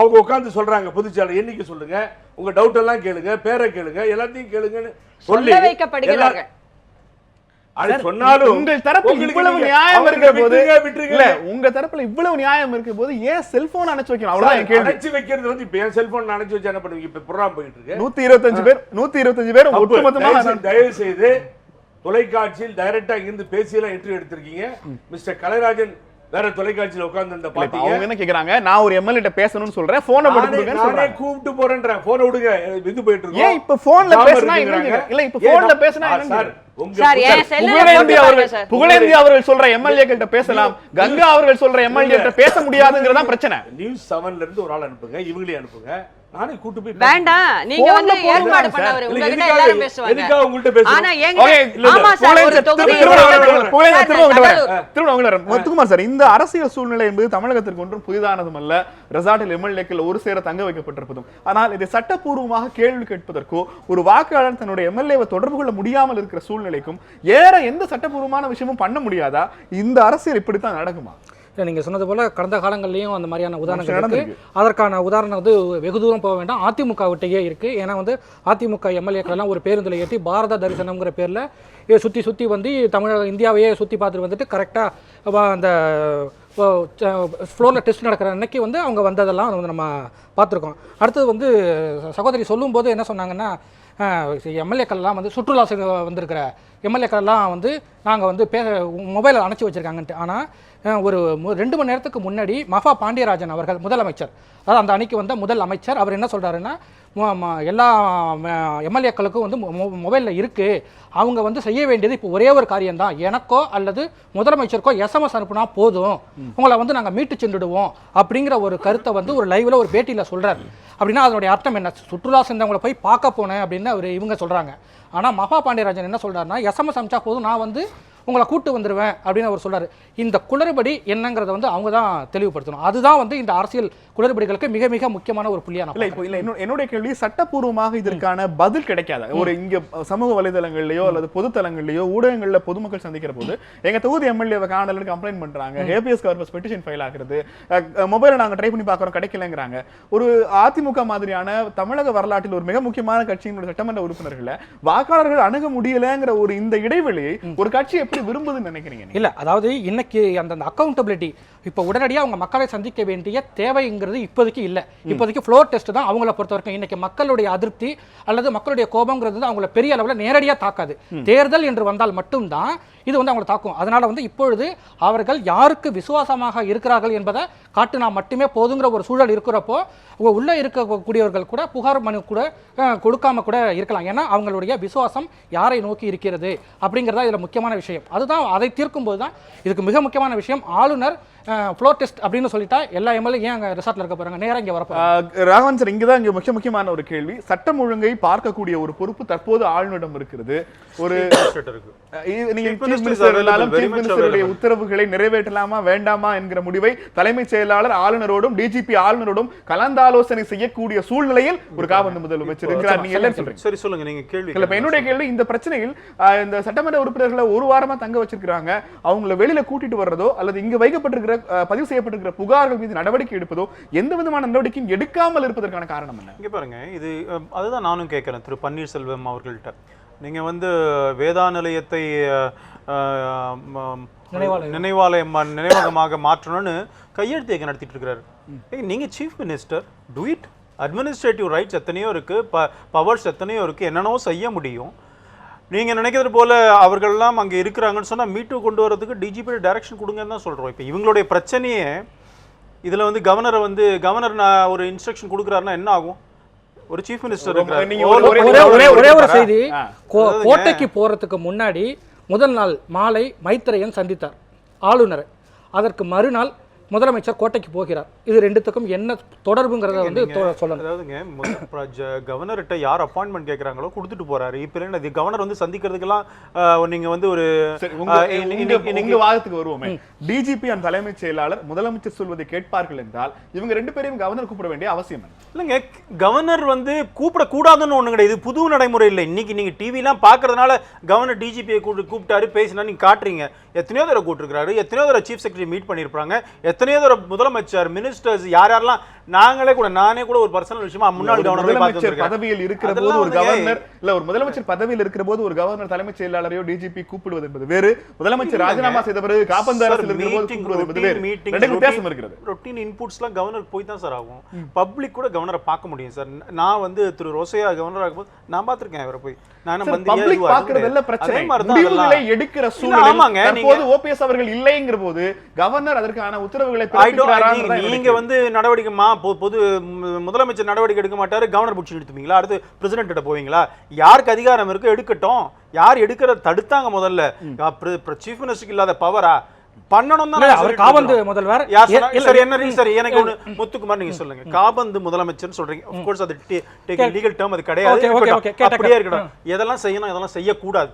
D: அவங்க உட்கார்ந்து சொல்றாங்க, பொதுச்செயலாளர் என்னைக்கு சொல்லுங்க, உங்க டவுட் எல்லாம் கேளுங்க, பேரை கேளுங்க, எல்லாத்தையும் கேளுங்கன்னு
C: சொல்ல வைக்கப்படுகிறார்கள்.
D: சொன்னாலும்
A: உங்கள் தரப்பில் இவ்வளவு நியாயம் இருக்கிற போது இல்ல, உங்க தரப்புல இவ்வளவு நியாயம் இருக்கிற போது ஏன் செல்போன் அணைச்சு வைக்கணும்? அவ்வளவுதான் என் கேள்வி.
D: அணைச்சு வைக்கிறது வந்து இப்ப என் செல்போன் அணைச்சு வச்சு என்ன பண்ணுவீங்க? இப்ப புரோகிராம் போயிட்டு இருக்கு.
A: 125 பேர் ஒட்டுமொத்தமாக
D: தயவு செய்து தொலைக்காட்சியில் டைரக்டா இங்கிருந்து பேசியெல்லாம் இன்டர்வியூ எடுத்திருக்கீங்க. மிஸ்டர் கலைராஜன் வேற தொலைக்காட்சியில உட்கார்ந்து அந்த பாத்தீங்க.
A: அவங்க என்ன கேக்குறாங்க, நான் ஒரு எம்எல்ஏ கிட்ட பேசணும்னு சொல்றேன், போனை போட்டு கொடுங்கன்னு சொல்றாங்க.
D: நானே கூப்பிட்டு போறேன்றேன், போனை விடுங்க, இது போயிட்டு இருக்கு.
A: ஏன் இப்ப போன்ல பேசினா என்ன? இல்ல இப்ப போன்ல பேசினா என்ன?
C: சார் ஏன் செல்லுல
A: புகழேந்தி
C: போட்டு
A: அவர்கள்
C: சார்.
A: புகழேந்தி அவர்கள் சொல்ற எம்எல்ஏ கிட்ட பேசலாம், கங்கா அவர்கள் சொல்ற எம்எல்ஏ கிட்ட பேச முடியாதுங்கறத பிரச்சனை.
D: நியூஸ் 7ல இருந்து ஒரு ஆள் அனுப்புங்க, இவங்களே அனுப்புங்க, நானே கூட்டி போய்
C: வேண்டாம். நீங்க வந்து ஏற்பாடு பண்ணவரு, உங்ககிட்ட எல்லாரும் பேசுவாங்க.
D: எதுக்கா உங்கள்ட்ட பேசுறோம்?
C: ஆனா எங்க ஆமா சார், ஒரு தொகுதி
A: முத்துக்குமார் சார், இந்த அரசியல் சூழ்நிலை என்பது தமிழகத்திற்கு ஒன்றும் புதிதானதும் அல்ல. ரெசார்ட்டில் எம்எல்ஏக்கள் ஒரு சேர தங்க வைக்கப்பட்டிருப்பதும். ஆனால் இதை சட்டப்பூர்வமாக கேள்வி கேட்பதற்கோ ஒரு வாக்காளர் தன்னுடைய எம்எல்ஏவை தொடர்பு கொள்ள முடியாமல் இருக்கிற சூழ்நிலைக்கும் ஏற எந்த சட்டப்பூர்வமான விஷயமும் பண்ண முடியாதா? இந்த அரசியல் இப்படித்தான் நடக்குமா?
E: நீங்கள் சொன்னது போல் கடந்த காலங்கள்லேயும் அந்த மாதிரியான உதாரணங்கள் இருக்குது. அதற்கான உதாரணம் வந்து வெகு தூரம் போக வேண்டாம், அதிமுக விட்டையே இருக்குது. ஏன்னா வந்து அதிமுக எம்எல்ஏக்கள்லாம் ஒரு பேருந்தில் ஏற்றி பாரத தரிசனம்ங்கிற பேரில் சுற்றி வந்து தமிழக இந்தியாவையே சுற்றி பார்த்துட்டு வந்துட்டு கரெக்டாக அந்த ஃப்ளோரில் டெஸ்ட் நடக்கிற அன்னைக்கு வந்து அவங்க வந்ததெல்லாம் வந்து நம்ம பார்த்துருக்கோம். அடுத்தது வந்து சகோதரி சொல்லும்போது என்ன சொன்னாங்கன்னா, எம்எல்ஏக்கள்லாம் வந்து சுற்றுலா வந்திருக்கிற எம்எல்ஏக்கள்லாம் வந்து நாங்கள் வந்து மொபைலில் அணைச்சி வச்சுருக்காங்கன்ட்டு. ஆனால் ஒரு 2 மணி நேரத்துக்கு முன்னாடி மஃபா பாண்டியராஜன் அவர்கள் முதலமைச்சர், அதாவது அந்த அன்னைக்கு வந்த முதல் அமைச்சர், அவர் என்ன சொல்கிறாருன்னா, எல்லா எம்எல்ஏக்களுக்கும் வந்து மொபைலில் இருக்குது, அவங்க வந்து செய்ய வேண்டியது இப்போ ஒரே ஒரு காரியம்தான், எனக்கோ அல்லது முதலமைச்சருக்கோ எஸ்எம்எஸ் அனுப்புனா போதும், உங்களை வந்து நாங்கள் மீட்டு சென்றுடுவோம் அப்படிங்கிற ஒரு கருத்தை வந்து ஒரு லைவில் ஒரு பேட்டியில் சொல்கிறார். அப்படின்னா அதனுடைய அர்த்தம் என்ன? சுற்றுலா சென்றவங்களை போய் பார்க்க போனேன் அப்படின்னு இவங்க சொல்கிறாங்க. ஆனால் மஃபா பாண்டியராஜன் என்ன சொல்கிறாருன்னா, எஸ்எம்எஸ் அனுப்பிச்சா போதும், நான் வந்து உங்களை கூட்டு வந்துடுவேன் அப்படின்னு அவர் சொல்றாரு. இந்த குளறுபடி என்னங்கிறத வந்து அவங்க தான் தெளிவுபடுத்தணும். அதுதான் வந்து இந்த அரசியல் குளறுபடிகளுக்கு மிக மிக முக்கியமான ஒரு புள்ளியான.
A: என்னுடைய கேள்வி, சட்டப்பூர்வமாக இதற்கான பதில் கிடைக்காத ஒரு இங்க சமூக வலைதளங்கள்லயோ அல்லது பொதுத்தளங்கள்லயோ ஊடகங்கள்ல பொதுமக்கள் சந்திக்கிற போது எங்க தொகுதி எம்எல்ஏ காணலன்னு கம்ப்ளைண்ட் பண்றாங்க, ஹேபியஸ் கார்பஸ் பெட்டிஷன் ஃபைல் ஆகுறது, மொபைலை நாங்க ட்ரை பண்ணி பார்க்கறோம் கிடைக்கலங்கிறாங்க. ஒரு அதிமுக மாதிரியான தமிழக வரலாற்றில் ஒரு மிக முக்கியமான கட்சியினுடைய சட்டமன்ற உறுப்பினர்களை வாக்காளர்கள் அணுக முடியலங்கிற ஒரு இந்த இடைவெளியை ஒரு கட்சி எப்படி விரும்புதுன்னு நினைக்கிறீங்க?
E: இல்ல, அதாவது இன்னைக்கு அந்த அக்கௌண்டபிலிட்டி இப்போ உடனடியாக அவங்க மக்களை சந்திக்க வேண்டிய தேவைங்கிறது இப்போதைக்கு இல்லை. இப்போதைக்கு ஃப்ளோர் டெஸ்ட் தான் அவங்கள பொறுத்த வரைக்கும். இன்னைக்கு மக்களுடைய அதிருப்தி அல்லது மக்களுடைய கோபங்கிறது அவங்கள பெரிய அளவில் நேரடியாக தாக்காது. தேர்தல் என்று வந்தால் மட்டும்தான் இது வந்து அவங்களை தாக்கும். அதனால வந்து இப்பொழுது அவர்கள் யாருக்கு விசுவாசமாக இருக்கிறார்கள் என்பதை காட்டினா மட்டுமே போதுங்கிற ஒரு சூழல் இருக்கிறப்போ உள்ள இருக்கக்கூடியவர்கள் கூட புகார் மனு கூட கொடுக்காம கூட இருக்கலாம். ஏன்னா அவங்களுடைய விசுவாசம் யாரை நோக்கி இருக்கிறது அப்படிங்கிறதா இதில் முக்கியமான விஷயம். அதுதான் அதை தீர்க்கும் போது தான் இதுக்கு மிக முக்கியமான விஷயம். ஆளுநர் ஃப்ளோர் டெஸ்ட் அப்படின்னு சொல்லிட்டா எல்லா எம்எல்ஏ ஏன் அங்கே ரிசார்ட்ல இருக்க போறாங்க, நேரம் இங்கே வரப்போறாங்க.
A: ராகவன் சார், இங்கதான் இங்க முக்கியமான ஒரு கேள்வி. சட்டம் ஒழுங்கை பார்க்கக்கூடிய ஒரு பொறுப்பு தற்போது ஆளுநரிடம் இருக்கிறது. ஒரு உத்தரவுகளை நிறைவேற்றலாமா வேண்டாமா என்கிற முடிவை தலைமைச் செயலாளர் ஆளுநரோடும் டிஜிபி ஆளுநரோடும் கலந்தாலோசனை செய்யக்கூடிய சூழ்நிலையில் ஒரு காபந்து முதலமைச்சர் இருக்கிறார். நீங்க எல்லாம் சொல்றீங்க.
F: சரி, சொல்லுங்க நீங்க கேள்வி.
A: என்னுடைய கேள்வி, இந்த பிரச்சனையில் இந்த சட்டமன்ற உறுப்பினர்களை ஒரு வாரமா தங்க வச்சிருக்காங்க, அவங்களை வெளியில கூட்டிட்டு வர்றதோ அல்லது இங்க வைக்கப்பட்டிருக்கிற பதிவு செய்யப்பட்டிருக்கிற புகார்கள் மீது நடவடிக்கை எடுப்பதோ எந்த விதமான நடவடிக்கையும் எடுக்காமல் இருப்பதற்கான காரணம் என்ன? இங்க
F: பாருங்க, இது அதுதான் நானும் கேட்கிறேன் திரு பன்னீர்செல்வம் அவர்கள்ட்ட. நீங்க வந்து வேதா நிலையத்தை நினைவகமாக மாற்றணும்னு கையெழுத்து இயக்கம் நடத்திட்டு இருக்கிறாரு. நீங்க chief minister, do it. Administrative rights எத்தனையோ இருக்கு, பவர்ஸ் எத்தனையோ இருக்கு, என்னென்னவோ செய்ய முடியும். நீங்க நினைக்கிறது போல அவர்கள்லாம் அங்கே இருக்கிறாங்கன்னு சொன்னா மீட்டு கொண்டு வரதுக்கு டிஜிபி டைரக்ஷன் கொடுங்கன்னு தான் சொல்றோம். இப்போ இவங்களுடைய பிரச்சனையே இதுல வந்து கவர்னர் ஒரு இன்ஸ்ட்ரக்ஷன் கொடுக்குறாருன்னா என்ன ஆகும்? ஒரு சீஃப் மினிஸ்டர்
E: ஒரே ஒரு செய்தி, கோட்டைக்கு போறதுக்கு முன்னாடி முதல் நாள் மாலை மைத்ரேயன் சந்தித்தார் ஆளுநரை. அதற்கு மறுநாள் முதலமைச்சர் கோட்டைக்கு போகிறார். இது ரெண்டுத்துக்கும் என்ன தொடர்புங்கிறத வந்து சொல்லணும்.
F: அதாவதுங்க, கவர்னர்கிட்ட யார் அப்பாயின்மெண்ட் கேட்கறாங்களோ கொடுத்துட்டு போறாரு. இப்ப இது கவர்னர் வந்து சந்திக்கிறதுக்கெல்லாம் நீங்க வந்து ஒரு
A: வாதத்துக்கு வருவோமே, டிஜிபி அந்த தலைமைச் செயலாளர் முதலமைச்சர் சொல்வதை கேட்பார்கள் என்றால் இவங்க ரெண்டு பேரையும் கவர்னர் கூப்பிட வேண்டிய அவசியம்
F: இல்லைங்க. கவர்னர் வந்து கூப்பிடக்கூடாதுன்னு ஒண்ணு கிடையாது. இது புது நடைமுறை இல்லை. இன்னைக்கு நீங்க டிவிலாம் பாக்குறதுனால கவர்னர் டிஜிபியை கூப்பிட்டாரு பேசினா நீங்க காட்டுறீங்க. எத்தனையோ தடவை கூப்பிட்டுருக்காரு, எத்தனையோ தடவை சீஃப் செக்ரட்டரி மீட் பண்ணிருப்பாங்க, எத்தனையோ தடவை முதலமைச்சர் மினிஸ்டர்ஸ் யாரெல்லாம் நானே கூட ஒரு பர்சனல் விஷயமா முன்னாள்
A: கவர்னர் பதவியில் இருக்கிற போது ஒரு கவர்னர் இல்ல ஒரு முதலமைச்சர் பதவியில் இருக்கிற போது ஒரு கவர்னர் தலைமைச் செயலாளரையோ டிஜிபி கூப்பிடுவது என்பது வேறு, முதலமைச்சர் ராஜினாமா செய்த பிறகு காபந்து அரசில் இருக்கிற போது கூப்பிடுவது என்பது வேறு. ரெண்டு வித்தியாசம் இருக்கிறது.
F: ரொட்டீன் இன்புட்ஸ்லாம் கவர்னர் போய் தான் சார் ஆகும். பப்ளிக் கூட கவர்னரை பார்க்க முடியும் சார். நான் வந்து திரு ரோசையா கவர்னர் ஆகும்போது நான் பார்த்திருக்கேன் அவரை போய்.
A: பப்ளிக் பார்க்கிறதெல்ல பிரச்சனை, முடிவுகளை எடுக்கிற சூழ்நிலை தற்போது ஓபிஎஸ் அவர்கள் இல்லைங்கிற போது கவர்னர் அதற்கான உத்தரவுகளை
F: நீங்க வந்து நடவடிக்கை பொது முதலமைச்சர் நடவடிக்கை எடுக்க மாட்டாரு, கவர்னர் புடிச்சு எடுத்துப்பீங்களா? அடுத்து பிரசிடென்ட் கிட்ட போவீங்களா? யாருக்கு அதிகாரம் இருக்கு எடுக்கட்டும். யார் எடுக்கிறத தடுத்தாங்க முதல்ல? சீஃப் மினிஸ்டருக்கு இல்லாத பவரா? பண்ணணும் தான் அவர் காபந்து முதல்வர். சரி, எனக்கு ஒண்ணு முத்துக்குமார் நீங்க சொல்லுங்க, காபந்து முதலமைச்சர் சொல்றீங்க. ஆஃப் கோர்ஸ் அது லீகல் டேர்ம், அது கிடையாது. அப்படியே இருக்கட்டும். எதெல்லாம் செய்யணும், எதெல்லாம் செய்யக்கூடாது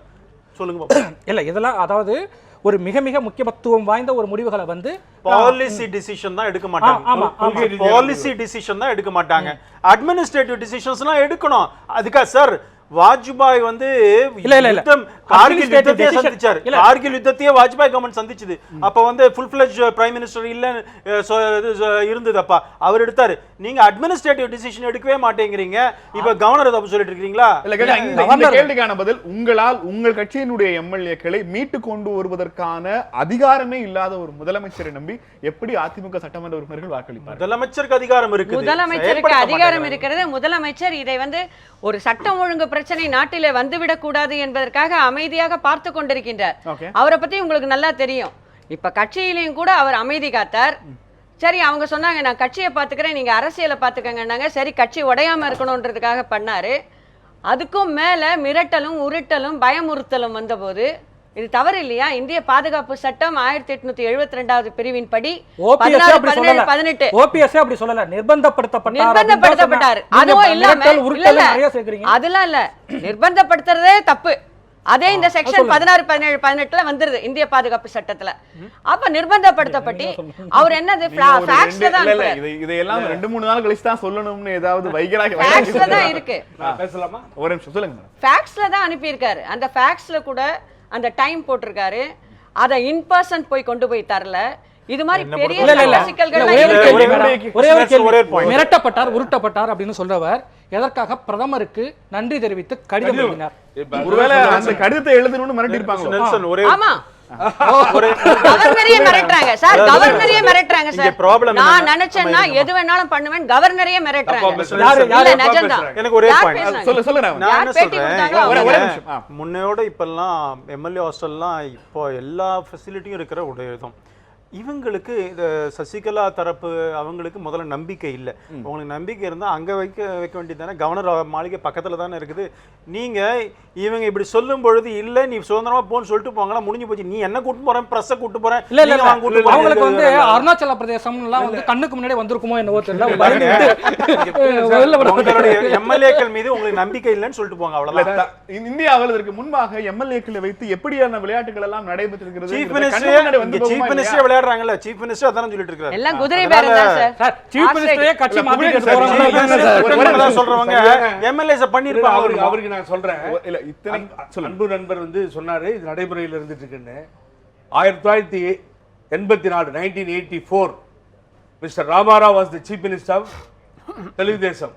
F: சொல்லுங்க.
E: இல்ல இதெல்லாம் அதாவது ஒரு மிக மிக முக்கியத்துவம் வாய்ந்த ஒரு முடிவுகளை வந்து
F: பாலிசி டிசிஷன் தான் எடுக்க மாட்டாங்க. பாலிசி டிசிஷன் தான் எடுக்க மாட்டாங்க. அட்மினிஸ்ட்ரேட்டிவ் டிசிஷன்ஸ்லாம் எடுக்கணும். அதுக்கா சார் வாஜ்பாய் வந்து கார்கில் யுத்தத்தையே சந்திச்சாரு. கார்கில் யுத்தத்தையே வாஜ்பாய் கவர்மெண்ட் சந்திச்சது. அப்ப வந்து ஃபுல் ஃபிளெஜ் பிரைம் மினிஸ்டர் இல்ல இருந்தது. அப்ப அவர் எடுத்தாரு. நீங்க அட்மினிஸ்ட்ரேட்டிவ் டிசிஷன் எடுக்கவே மாட்டேங்கிறீங்க. இப்ப கவர்னர் தப்பு சொல்லிட்டு இருக்கீங்களா?
A: இந்த கேள்விக்கான பதில், உங்களால் உங்கள் கட்சியினுடைய எம்எல்ஏக்களை மீட்டு கொண்டு வருவதற்கான அதிகாரமே இல்லாத ஒரு முதலமைச்சரை நம்பி எப்படி அதிமுக சட்டமன்ற உறுப்பினர்கள் வாக்களிப்பார்?
F: முதலமைச்சருக்கு அதிகாரம் இருக்கு.
C: முதலமைச்சருக்கு அதிகாரம் இருக்கிறது. முதலமைச்சர் இதை வந்து ஒரு சட்டம் ஒழுங்கு பிரச்சனை நாட்டிலே வந்துவிடக் கூடாது என்பதற்காக அமைதியாக பார்த்து கொண்டிருக்கின்றார். அவரை பத்தி உங்களுக்கு நல்லா தெரியும். இப்ப கட்சியிலையும் கூட அவர் அமைதி காத்தார். சரி, அவங்க சொன்னாங்க நான் கட்சியை பார்த்துக்கிறேன், நீங்க அரசியலை பார்த்துக்கங்கன்னாங்க. சரி, கட்சி உடையாம இருக்கணும்ன்றதுக்காக பண்ணாரு. அதுக்கும் மேல மிரட்டலும் உருட்டலும் பயமுறுத்தலும் வந்தபோது இது தவறு இல்லையா? இந்திய பாதுகாப்பு சட்டம் 1872 பிரிவின் படி 16-17-18
E: ஓபிஎஸ் அப்படி சொல்லல, நிர்பந்தப்படுத்தப்பட்டார்.
C: அதுவும் இல்லாம அதெல்லாம் இல்ல, நிர்பந்தப்படுத்துறதே தப்பு. அதே இந்த செக்ஷன் 16, 17, 18ல வந்துருது இந்திய பாதுகாப்பு சட்டத்துல. அப்ப நிர்பந்தப்படுத்தப்பட்டு அவர் என்னது ஃபேக்ஸ்ல தான்
A: இதையெல்லாம் 2-3 நாள் கழிச்சு தான் சொல்லணும்னு ஏதாவது வைகராக
C: ஃபேக்ஸ்ல தான் இருக்கு.
D: பேசலாமா?
A: ஒரு நிமிஷம் சொல்லுங்க.
C: ஃபேக்ஸ்ல தான் அனுப்பி இருக்காரு. அந்த ஃபேக்ஸ்ல கூட அந்த டைம் போட்டிருக்காரு. அத இன் பர்சன் போய் கொண்டு போய் தரல. இது மாதிரி பெரிய சிக்கல்கள்
E: மிரட்டப்பட்டார், உருட்டப்பட்டார் அப்படின்னு சொல்றவர் எதற்காக பிரதமருக்கு நன்றி தெரிவித்து கடிதம் எழுதினார்?
A: ஒருவேளை அந்த கடிதத்தை எழுதணும்னு மிரட்டி இருப்பாங்க.
C: ஆமா, கவர்னரே மிரட்டுறாங்க சார். கவர்னரே மிரட்டுறாங்க சார். நான் நினைச்சேன்னா எது வேணாலும் பண்ணுவேன். கவர்னரே மிரட்டுறாங்க.
F: எனக்கு ஒரே பாயிண்ட்
A: சொல்லுங்க.
F: நான் என்ன
A: சொல்றேன்,
F: முன்னையோட இப்பெல்லாம் எம்எல்ஏ ஹாஸ்டல்லாம் இப்போ எல்லா ஃபெசிலிட்டியும் இருக்கிற உடையதும் இவங்களுக்கு இந்த சசிகலா தரப்பு அவங்களுக்கு முதல்ல நம்பிக்கை இல்லை. உங்களுக்கு நம்பிக்கை இருந்தால் அங்கே வைக்க வேண்டியது தானே. கவர்னர் மாளிகை பக்கத்தில் தானே இருக்குது. நீங்கள் இவங்க இப்படி சொல்லும் பொழுது இல்லை நீ சுதந்திரமா போன்னு சொல்லிட்டு போங்களா, முடிஞ்சு போச்சு. நீ என்ன கூட்டு போறேன், பிரஸ்ஸை கூட்டு போறேன்.
E: அவங்களுக்கு வந்து அருணாச்சல பிரதேசம்லாம் வந்து கண்ணுக்கு முன்னாடி வந்திருக்குமோ என்னவோ தெரியல.
F: எம்எல்ஏக்கள் மீது உங்களுக்கு நம்பிக்கை இல்லைன்னு சொல்லிட்டு போங்க, அவ்வளவுதான்.
A: இந்தியாவில் இதற்கு முன்பாக எம்எல்ஏக்களை வைத்து எப்படியான விளையாட்டுகள் எல்லாம் நடைபெற்றிருக்கிறது.
F: சீஃப் மினிஸ்டர் விளையாடுறாங்கல்ல, சீஃப் மினிஸ்டர் அதான் சொல்லிட்டு இருக்காரு.
C: எல்லாம் குதிரை பேரம் தான் சார்.
E: சீஃப் மினிஸ்டரே கட்சி மாத்திட்டு போறாங்க
F: சொல்றவங்க எம்எல்ஏஸ் பண்ணிருப்பாங்க.
D: அவருக்கு நான் சொல்றேன், அன்பு நண்பர் வந்து சொன்னாரு இது நடைமுறையில் இருந்துட்டு இருக்குன்னு. 1984 1984 mister Rama Rao was the chief minister of Telugu Desam.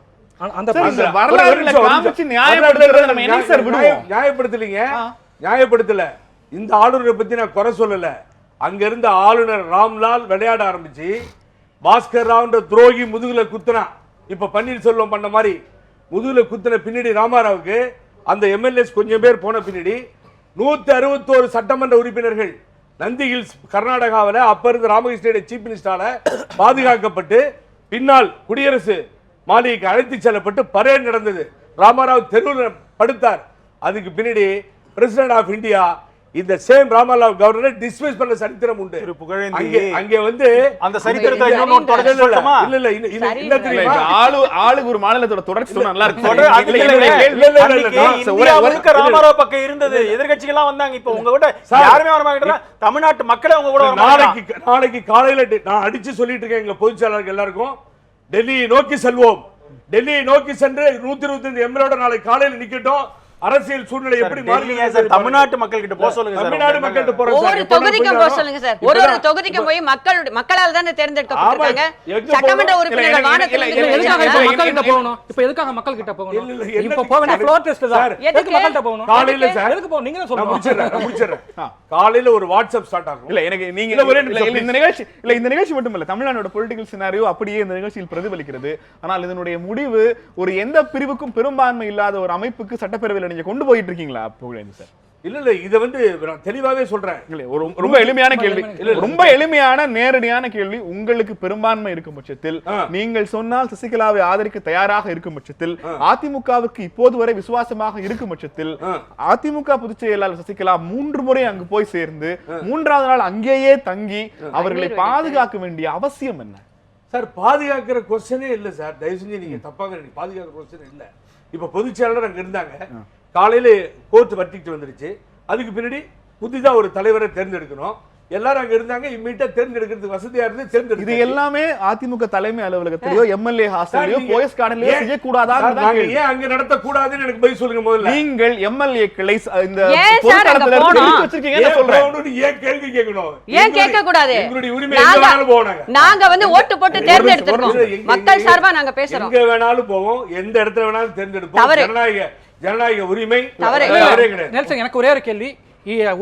D: நியாயப்படுத்தல. இந்த ஆளுநரை பத்தி நான் குறை சொல்லல. அங்க இருந்த ஆளுநர் ராம்லால் விளையாட ஆரம்பிச்சு பாஸ்கர் ராவ்ன்ற துரோகி முதுகுல குத்துனா, இப்ப பன்னீர்செல்வம் பண்ண மாதிரி முதுகுல குத்துன பின்னாடி ராமாராவுக்கு அந்த எம்எல்ஏஸ் கொஞ்சம் பேர் போன பின்னாடி 161 சட்டமன்ற உறுப்பினர்கள் நந்தி ஹில்ஸ் கர்நாடகாவில் அப்ப இருந்த ராமகிருஷ்ணனுடைய சீஃப் மினிஸ்டரால பாதுகாக்கப்பட்டு பின்னால் குடியரசு மாளிகைக்கு அழைத்து செல்லப்பட்டு பரேட் நடந்தது. ராமாராவ் தெருவில் படுத்தார். அதுக்கு பின்னாடி பிரசிடென்ட் ஆஃப் இந்தியா இந்த சேம் ராமராவ் கவர்னரை டிஸ்மிஸ் பண்ண சரித்திரம் உண்டு. அங்கே வந்து
F: அந்த சரித்திரத்தை இன்னொரு தொடர்ச்சி சொல்லலாமா?
D: இல்ல இல்ல இல்ல தெரியுமா,
A: ஆளு ஒரு மாநிலத்தோட தொடர்ச்சி சொன்னா நல்லா இருக்கு.
F: ராமராவ் பக்கம் இருந்தது, எதிர்க்கட்சிகள் எல்லாம் வந்தாங்க. இப்ப உங்க கூட யாருமே வர மாட்டாங்க. தமிழ்நாட்டு மக்களே உங்க கூட
D: நாளைக்கு காலையில நான் அடிச்சு சொல்லிட்டு இருக்கேன் எங்க பொதுச் செயலாளர்கள் எல்லாருக்கும், டெல்லியை நோக்கி செல்வோம். டெல்லியை நோக்கி சென்று 125 எம்எல்ஏ நாளைக்கு காலையில நிக்கட்டும். அரசியல் சூழ்நிலை எப்படி மாறுகிறது சார்?
F: தமிழ்நாட்டு மக்கள் கிட்ட போக சொல்லுங்க சார்.
D: தமிழ்நாடு மக்கள் கிட்ட போறோம்.
C: ஒவ்வொரு தொகுதிக்கும் போக சொல்லுங்க சார். ஒரு தொகுதிக்கும் போய் மக்களால் தானே தேர்ந்தெடுக்கப்பட்டிருக்காங்க. சட்டமன்ற உறுப்பினர்கள்
E: மக்கள் கிட்ட போகணும். இப்போ எதுக்காக மக்கள் கிட்ட போகணும்? இப்போ போக வேண்டிய ஃப்ளோர் டெஸ்ட் தான். எதுக்கு மக்கள் கிட்ட போகணும்?
D: காலையில சார்
E: எதுக்கு போகணும்? நீங்க சொல்லுங்க.
D: நான் முடிச்சிடுறேன். காலையில ஒரு வாட்ஸ்அப் ஸ்டார்ட் ஆகும்.
A: இல்ல எனக்கு நீங்க இந்த நிகழ்ச்சி மட்டும் இல்ல, தமிழ்நாடோட பொலிட்டிக்கல் சினாரியோ அப்படியே இந்த நிகழ்ச்சியில் பிரதிபலிக்கிறது. ஆனால் இதனுடைய முடிவு ஒரு எந்த பிரிவுக்கும் பெரும்பான்மை இல்லாத ஒரு அமைப்புக்கு சட்டப்பேரவையில் நீங்க கொண்டு போயிட்டு இருக்கீங்களா புகழேந்தி சார்?
D: இல்ல இல்ல இத வந்து நான் தெளிவாவே சொல்றேன்.
A: ரொம்ப எளிமையான கேள்வி, ரொம்ப எளிமையான நேரடியான கேள்வி. உங்களுக்கு பெரும்பான்மை இருக்கும் பட்சத்தில், நீங்கள் சொன்னால் சசிகலாவை ஆதரிக்க தயாராக இருக்கும் பட்சத்தில், அதிமுகவுக்கு இப்போது வரை விசுவாசமாக இருக்கும் பட்சத்தில், அதிமுக பொதுச் செயலாளர் சசிகலா 3 முறை அங்கு போய் சேர்ந்து 3வது நாள் அங்கேயே தங்கி அவர்களை பாதுகாக்க வேண்டிய அவசியம் என்ன
D: சார்? பாதுகாக்கிற கொஸ்டினே இல்ல சார். தயவு செஞ்சு நீங்க தப்பாக பாதுகாக்கிற கொஸ்டின் இல்ல. இப்ப பொதுச் செயலாளர் அங்க இருந்தாங்க, காலையில கோர்ட் வர்த்திட்டு வந்துருச்சு. அதுக்கு பின்னாடி புதிதா ஒரு தலைவரை தேர்ந்தெடுக்கணும். எல்லாரும் அங்க இருந்தாங்க, இம்மீடியட்டா தேர்ந்தெடுக்கிறதுக்கு வசதியா இருந்து தேர்ந்தெடுத்து.
A: இது எல்லாமே அதிமுக தலைமை அலுவலகத்திலயோ எம்எல்ஏ ஹாஸ்டல்லயோ போயஸ் கார்டன்லயோ செய்யக்கூடாதா?
D: ஏன் அங்க நடத்த கூடாதுன்னு எனக்கு பதில் சொல்லுங்க முதல்ல.
A: நீங்கள் எம்எல்ஏக்களை இந்த பொதுத்தளத்துல நிறுத்தி வச்சிருக்கீங்கன்னு சொல்றேன்.
D: ஏன் கேள்வி கேட்கணும்?
C: ஏன் கேட்க கூடாது?
D: எங்களுடைய உரிமை எங்க வேணாலும் போவாங்க.
C: நாங்க வந்து ஓட்டு போட்டு தேர்ந்தெடுத்துறோம். மக்கள் சார்பா நாங்க பேசுறோம்.
D: எங்க வேணாலும் போவோம், எந்த இடத்துல வேணாலும் தேர்ந்தெடுப்போம். ஜனநாயக உரிமை.
E: நெல்சன், எனக்கு ஒரே ஒரு கேள்வி.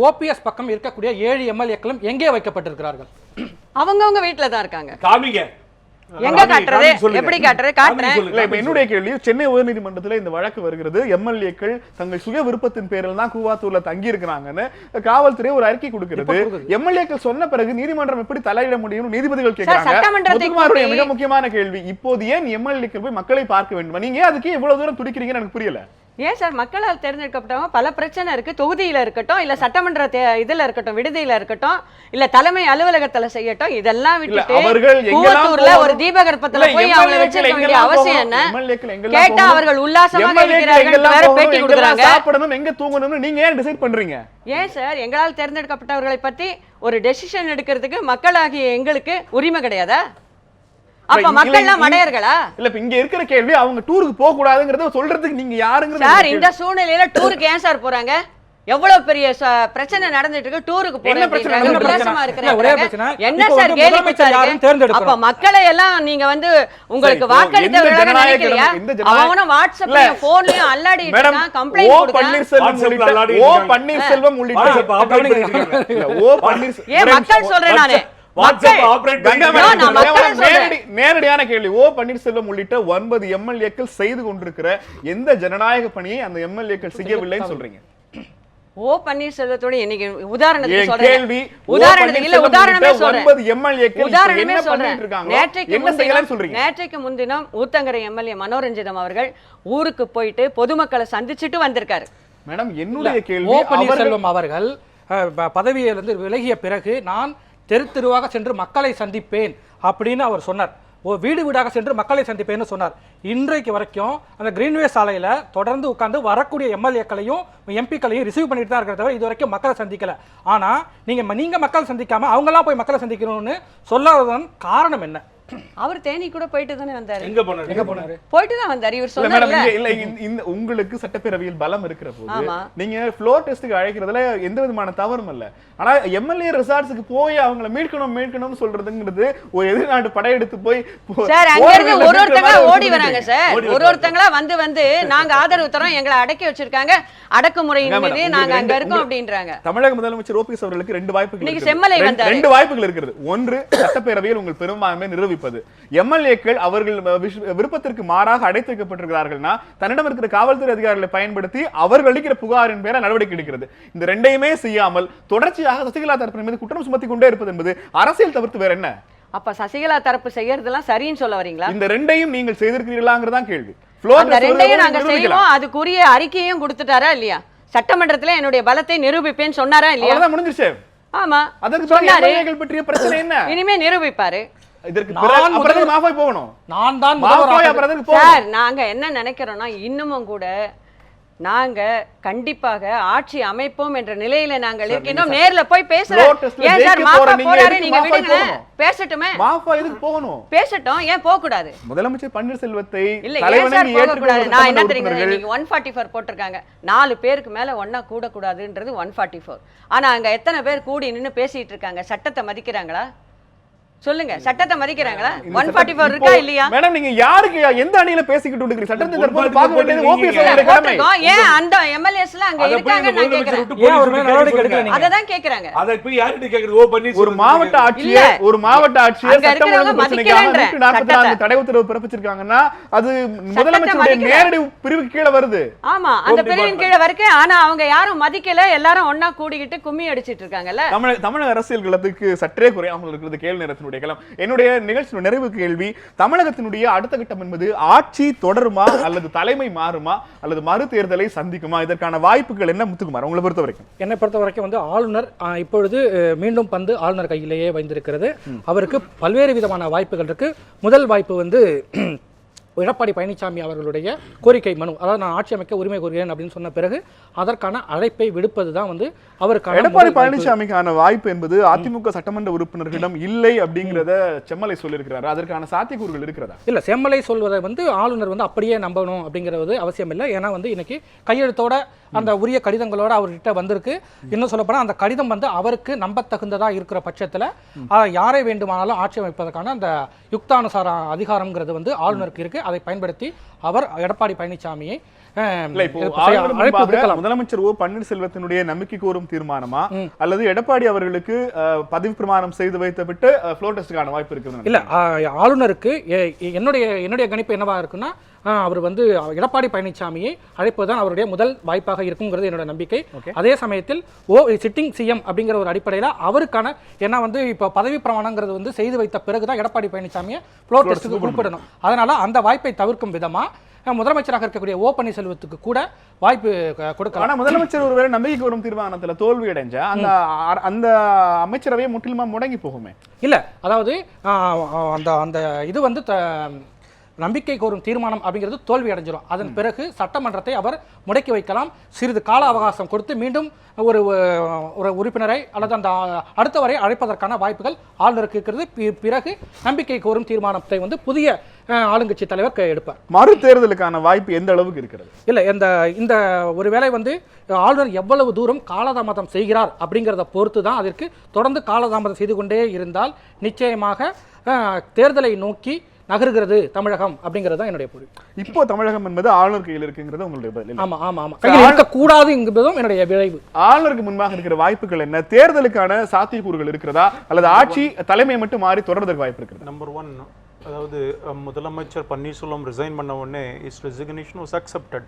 E: ஓபிஎஸ் பக்கம் இருக்கக்கூடிய 7 எம்எல்ஏக்களும் எங்கே வைக்கப்பட்டிருக்கிறார்கள்?
C: அவங்கவங்க வீட்டுல தான் இருக்காங்க.
D: காமிங்க.
C: எங்க காட்டுறது? எப்படி காட்டுறது? காட்டுறேன்.
A: இல்ல, இப்ப என்னுடைய கேள்வி, சென்னை உயர்நீதிமன்றத்துல இந்த வழக்கு வருகிறது. எம்எல்ஏக்கள் தங்கள் சுய விருப்பத்தின் பேரில் தான் கூவாத்தூர்ல தங்கி இருக்கிறாங்கன்னு காவல்துறை ஒரு அறிக்கை கொடுக்கிறது. எம்எல்ஏக்கள் சொன்ன பிறகு நீதிமன்றம் எப்படி தலையிட முடியும் நீதிபதிகள் கேட்கிறாங்க. மிக முக்கியமான கேள்வி, இப்போது ஏன் எம்எல்ஏக்கள் போய் மக்களை பார்க்க வேண்டும்? நீங்க அதுக்கு இவ்வளவு தூரம் துடிக்கிறீங்கன்னு எனக்கு புரியல.
C: ஏன் சார் மக்களால் தேர்ந்தெடுக்கப்பட்டவங்க பல பிரச்சனை இருக்கு. தொகுதியில இருக்கட்டும், இல்ல சட்டமன்ற இதுல இருக்கட்டும், விடுதியில இருக்கட்டும், இல்ல தலைமை அலுவலகத்துல செய்யட்டும், இதெல்லாம் விட்டுட்டு கூவத்தூர்ல ஒரு தீபகற்பத்துல போய் அவங்களை வச்சிருக்க வேண்டிய அவசியம் என்ன? கேட்டா அவர்கள் உல்லாசமாக இருக்கிறார்கள் வேற பேட்டி கொடுக்குறாங்க.
A: சாப்பிடணும் எங்க தூங்கணும்னு நீங்க ஏன் டிசைட் பண்றீங்க?
C: ஏன் சார் எங்களால் தேர்ந்தெடுக்கப்பட்டவர்களை பத்தி ஒரு டெசிஷன் எடுக்கிறதுக்கு மக்களாகிய எங்களுக்கு உரிமை கிடையாதா? அப்ப மக்கள்லாம் மடையர்களா?
A: இல்ல இப்ப இங்க இருக்கிற கேள்வி அவங்க டூருக்கு போக கூடாதுங்கறத சொல்றதுக்கு நீங்க யாருங்கறது
C: சார் இந்த சூழ்நிலையில டூருக்கு ஏன் சார் போறாங்க? எவ்வளவு பெரிய பிரச்சனை நடந்துட்டு இருக்கு, டூருக்கு போறாங்க, உல்லாசமா இருக்கிறாங்க. என்ன சார் கேள்வி கேட்டாரு? அப்ப மக்களை எல்லாம் நீங்க வந்து உங்களுக்கு வாக்களித்தவர்களாக நினைக்கிறீங்க? அவனும் வாட்ஸ்அப்ல போன்லயும் அல்லாடிட்டு இருக்கான், கம்ப்ளைன்ட் கொடுக்கறான்.
A: ஓ பன்னீர்செல்வம்
C: ஏன் மக்கள் சொல்றேன் நானு
A: நேரடியான கேள்வி. ஓ பன்னீர்செல்வம் உள்ளிட்ட 9 எம்எல்ஏக்கள் செய்து கொண்டிருக்கிற எந்த ஜனநாயக பணியை அந்த எம்எல்ஏக்கள் செய்யவில்லைன்னு சொல்றீங்க?
C: ஓ பன்னீர்செல்வத்தோட இன்னைக்கு உதாரணத்துக்கு
A: கேள்வி.
C: உதாரணத்துக்கு இல்ல உதாரணமே சொல்றேன்.
A: 9 எம்எல்ஏக்கள்
C: உதாரணமே
A: என்ன
C: சொல்றேன்.
A: பண்ணிட்டு இருக்காங்க? என்ன செய்யலாம்னு சொல்றீங்க?
C: நேற்றைக்கு முன்தினம் ஊத்தங்கரை எம்எல்ஏ மனோரஞ்சிதம் அவர்கள் ஊருக்கு போயிட்டு பொதுமக்களை சந்திச்சிட்டு வந்திருக்காரு.
A: மேடம் என்னுடைய கேள்வி,
E: ஓ பன்னீர்செல்வம் அவர்கள் பதவியிலிருந்து விலகிய பிறகு நான் தெரு தெருவாக சென்று மக்களை சந்திப்பேன் அப்படின்னு அவர் சொன்னார். வீடு வீடாக சென்று மக்களை சந்திப்பேன்னு சொன்னார். இன்றைக்கு வரைக்கும் அந்த கிரீன்வே சாலையில தொடர்ந்து உட்கார்ந்து வரக்கூடிய எம்எல்ஏக்களையும் எம்பிக்களையும் ரிசீவ் பண்ணிட்டு தான் இருக்கிறத இது வரைக்கும் மக்களை சந்திக்கல. ஆனா நீங்க மக்களை சந்திக்காம அவங்கெல்லாம் போய் மக்களை சந்திக்கணும்னு சொல்லாததன் காரணம் என்ன?
C: அவர் தேனி கூட போயிட்டு தானே வந்தாரு.
D: எங்க போனாரு?
C: போயிட்டு தான் வந்தாரு. இவர் சொன்னார்ல
A: இல்ல இந்த உங்களுக்கு சட்டப்பேரவையில் பலம் இருக்கிற போது நீங்க ஃப்ளோர் டெஸ்ட்க்கு அழைக்கிறதுல எந்த விதமான தவறும் இல்ல. ஆனா எம்எல்ஏ ரிசார்ட்ஸ்க்கு போய் அவங்கள மீட்கணும்னு சொல்றதுங்கிறது ஒரு எதிர்நாட்டு படையெடுத்து போய்
C: சார் அங்க இருந்து ஒருத்தங்க ஓடி வராங்க சார். ஒருத்தங்களா வந்து நாங்க ஆதரவு தரோம், எங்களை அடக்கி வச்சிருக்காங்க, அடக்குமுறையின் மீது நாங்க அங்க இருக்கோம் அப்படின்றாங்க.
A: தமிழக முதலமைச்சர் ஓபிஎஸ் அவர்களுக்கு 2 வாய்ப்புகள்
C: இன்னைக்கு செம்மலை வந்தாரு.
A: 2 வாய்ப்புகள் இருக்கிறது. ஒன்று, சட்டப்பேரவையில் உங்கள் பெரும்பான்மை நிரூபிப்பது. எம்எல்ஏக்கள் அவர்கள் விருப்பத்திற்கு மாறாக அடைத்து வைக்கப்பட்டிருக்கிறார்கள்னா தன்னிடம் இருக்கிற காவல்துறை அதிகாரிகளை பயன்படுத்தி அவர்கள் அளிக்கிற புகாரின் பேர நடவடிக்கை எடுக்கிறது. இந்த 2யுமே செய்யாமல் தொடர்ச்சியாக சசிகலா தரப்பின் மீது குற்றம் சுமத்தி கொண்டே இருப்பது என்பது அரசியல் தவிர்த்து வேற என்ன?
C: அப்ப சசிகலா தரப்பு செய்யறதெல்லாம் சரின்னு சொல்ல வரீங்களா?
A: இந்த 2யும் நீங்கள் செய்திருக்கிறீர்களாங்கிறதான் கேள்வி.
C: அந்த 2யும் நாங்க செய்வோம். அதுக்குரிய அறிக்கையும் கொடுத்துட்டாரா இல்லையா? சட்டமன்றத்துல என்னுடைய பலத்தை நிரூபிப்பேன் சொன்னாரா இல்லையா?
A: அதான் முடிஞ்சிருச்சு.
C: ஆமா
A: அதற்கு சொன்னாரு. எம்எல்ஏக்கள் பற்றிய பிரச்சனை என்ன?
C: இனிமே நிரூபிப்பாரு.
A: இதற்கு பிறகு மாஃபாய் போகணும்.
E: நான் தான்
C: சார் நாங்க என்ன நினைக்கிறோம்னா இன்னமும் கூட நாங்க கண்டிப்பாக ஆட்சி அமைப்போம் என்ற நிலையில நாங்கள் இருக்கின்றோம். நேர்ல போய் பேசுறோம். ஏன் சார் மாஃபா போறாரு, நீங்க விடுங்க பேசட்டுமே.
A: மாஃபா எதுக்கு போகணும்?
C: பேசட்டும், ஏன் போக கூடாது?
A: முதலமைச்சர் பன்னீர்செல்வத்தை
C: இல்ல ஏன் சார் போக கூடாது? நான் என்ன தெரியுங்க, நீங்க 144 போட்டிருக்காங்க. 4 பேருக்கு மேல ஒண்ணா கூட கூடாதுன்றது 144. ஆனா அங்க எத்தனை பேர் கூடி நின்னு பேசிட்டு இருக்காங்க? சட்டத்தை மதிக்கிறாங்களா? சொல்லுங்க, சட்டத்தை மதிக்கிறாங்களா? 144 இருக்கா இல்லையா?
A: மேடம் நீங்க யாருக்கு எந்த அணியில பேசிக்கிட்டு இருக்கீங்க? சட்டத்தை தற்போது பார்க்க வேண்டியது ஓபிஎஸ் அவர்களுடைய கடமை.
C: ஏன் அந்த எம்எல்ஏஸ்ல அங்க இருக்காங்க நான் கேக்குறேன்.
E: ஏன் அவர் மேல நடவடிக்கை எடுக்கறீங்க?
C: அததான் கேக்குறாங்க.
D: அத போய் யார்கிட்ட கேக்குறது? ஓ பண்ணி
A: ஒரு மாவட்ட ஆட்சியர் சட்டம் ஒழுங்கு பிரச்சனைக்காக 144 தடை உத்தரவு பிறப்பிச்சிருக்காங்கன்னா அது முதலமைச்சருடைய நேரடி பிரிவுக்கு கீழ வருது.
C: ஆமா அந்த பிரிவின் கீழ வருது. ஆனா அவங்க யாரும் மதிக்கல, எல்லாரும் ஒண்ணா கூடிக்கிட்டு கும்மி அடிச்சிட்டு இருக்காங்கல்ல.
A: தமிழக அரசியல் களத்துக்கு சற்றே குறையாமல் இருக்கிறது கேள்வி நேரத்தினுடைய களம். என்னுடைய நிகழ்ச்சியின் நிறைவு கேள்வி, தமிழகத்தினுடைய அடுத்த கட்டம் என்பது ஆட்சி தொடருமா அல்லது தலைமை மாறுமா அல்லது மறு தேர்தலை சந்திக்குமா? இதற்கான வாய்ப்புகள் என்ன முத்துக்குமார் உங்களை பொறுத்த வரைக்கும்?
E: என்னை பொறுத்த வரைக்கும் வந்து ஆளுநர் இப்பொழுது மீண்டும் பந்து ஆளுநர் கையிலேயே வைந்திருக்கிறது. அவருக்கு பல்வேறு விதமான வாய்ப்புகள் இருக்கு. முதல் வாய்ப்பு வந்து எடப்பாடி பழனிசாமி அவர்களுடைய கோரிக்கை மனு, அதாவது நான் ஆட்சி அமைக்க உரிமை கோருகிறேன் அப்படின்னு சொன்ன பிறகு அதற்கான அழைப்பை விடுப்பது தான் வந்து அவருக்கான.
A: எடப்பாடி பழனிசாமிக்கான வாய்ப்பு என்பது அதிமுக சட்டமன்ற உறுப்பினர்களிடம் இல்லை அப்படிங்கிறத செம்மலை சொல்லியிருக்கிறாரு. அதற்கான சாத்தியக்கூறுகள் இருக்கிறதா?
E: இல்ல, செம்மலை சொல்வதை வந்து ஆளுநர் வந்து அப்படியே நம்பணும் அப்படிங்கிறது அவசியம் இல்லை. ஏன்னா வந்து இன்னைக்கு கையெழுத்தோட அந்த உரிய கடிதங்களோட அவர்கிட்ட வந்திருக்கு. இன்னும் சொல்லப்போனால் அந்த கடிதம் வந்து அவருக்கு நம்பத்தகுந்ததாக இருக்கிற பட்சத்தில் யாரை வேண்டுமானாலும் ஆட்சி அமைப்பதற்கான அந்த யுக்தானுசார அதிகாரம்ங்கிறது வந்து ஆளுநருக்கு இருக்கு. அதை பயன்படுத்தி அவர் எடப்பாடி பழனிசாமியை
A: முதலமைச்சர் ஓ பன்னீர்செல்வத்தினுடைய நம்பிக்கை கோரும் தீர்மானமா அல்லது எடப்பாடி அவர்களுக்கு பதவி பிரமாணம் செய்து வைத்து விட்டு ஃப்ளோர் டெஸ்டுக்கான வாய்ப்பு இருக்கு?
E: இல்ல, ஆளுநருக்கு என்னுடைய கணிப்பு என்னவா இருக்குன்னா அவர் வந்து எடப்பாடி பழனிசாமியை அழைப்பதுதான் அவருடைய முதல் வாய்ப்பாக இருக்குங்கிறது என்னோட நம்பிக்கை. அதே சமயத்தில் சிட்டிங் சிஎம் அப்படிங்கிற ஒரு அடிப்படையில் அவருக்கான, ஏன்னா வந்து இப்போ பதவி பிரமாணங்கிறது வந்து செய்து வைத்த பிறகுதான் எடப்பாடி பழனிசாமியை ஃப்ளோர் டெஸ்ட்டுக்கு குறிப்பிடணும். அதனால அந்த வாய்ப்பை தவிர்க்கும் விதமா முதலமைச்சராக இருக்கக்கூடிய ஓ பன்னீர்செல்வத்துக்கு கூட வாய்ப்பு கொடுக்கலாம்.
A: ஆனா முதலமைச்சர் ஒருவேளை நம்பிக்கைக்கு வரும் தீர்மானத்துல தோல்வி அடைஞ்சா அந்த அமைச்சரவையை முற்றிலுமா முடங்கி போகுமே.
E: இல்ல, அதாவது அந்த அந்த இது வந்து நம்பிக்கை கோரும் தீர்மானம் அப்படிங்கிறது தோல்வி அடைஞ்சிடும். அதன் பிறகு சட்டமன்றத்தை அவர் முடக்கி வைக்கலாம். சிறிது கால அவகாசம் கொடுத்து மீண்டும் ஒரு உறுப்பினரை அல்லது அந்த அடுத்த வரை அழைப்பதற்கான வாய்ப்புகள் ஆளுநருக்கு இருக்கிறது. பிறகு நம்பிக்கை கோரும் தீர்மானத்தை வந்து புதிய ஆளுங்கட்சி தலைவர் எடுப்பார்.
A: மறு தேர்தலுக்கான வாய்ப்பு எந்த அளவுக்கு இருக்கிறது?
E: இல்லை, இந்த ஒருவேளை வந்து ஆளுநர் எவ்வளவு தூரம் காலதாமதம் செய்கிறார் அப்படிங்கிறத பொறுத்து தான் அதற்கு தொடர்ந்து காலதாமதம் செய்து கொண்டே இருந்தால் நிச்சயமாக தேர்தலை நோக்கி நகருகிறது தமிழகம் அப்படிங்கிறது தான் என்னுடைய பொருள்.
A: இப்போ தமிழகம் என்பது ஆளுநர் கையில் இருக்குங்கிறது உங்களுடைய பதில்.
E: ஆமா ஆமா ஆமா, கையில் இருக்கக்கூடாது என்பதும் என்னுடைய விளைவு.
A: ஆளுநருக்கு முன்பாக இருக்கிற வாய்ப்புகள் என்ன? தேர்தலுக்கான சாத்தியக்கூறுகள் இருக்கிறதா அல்லது ஆட்சி தலைமை மட்டும் மாறி தொடர்றதுக்கு வாய்ப்பு இருக்குது?
F: நம்பர் 1, அதாவது முதலமைச்சர் பன்னீர்செல்வம் ரிசைன் பண்ண உடனே இஸ் ரெசிக்னேஷன் வாஸ் அக்செப்டட்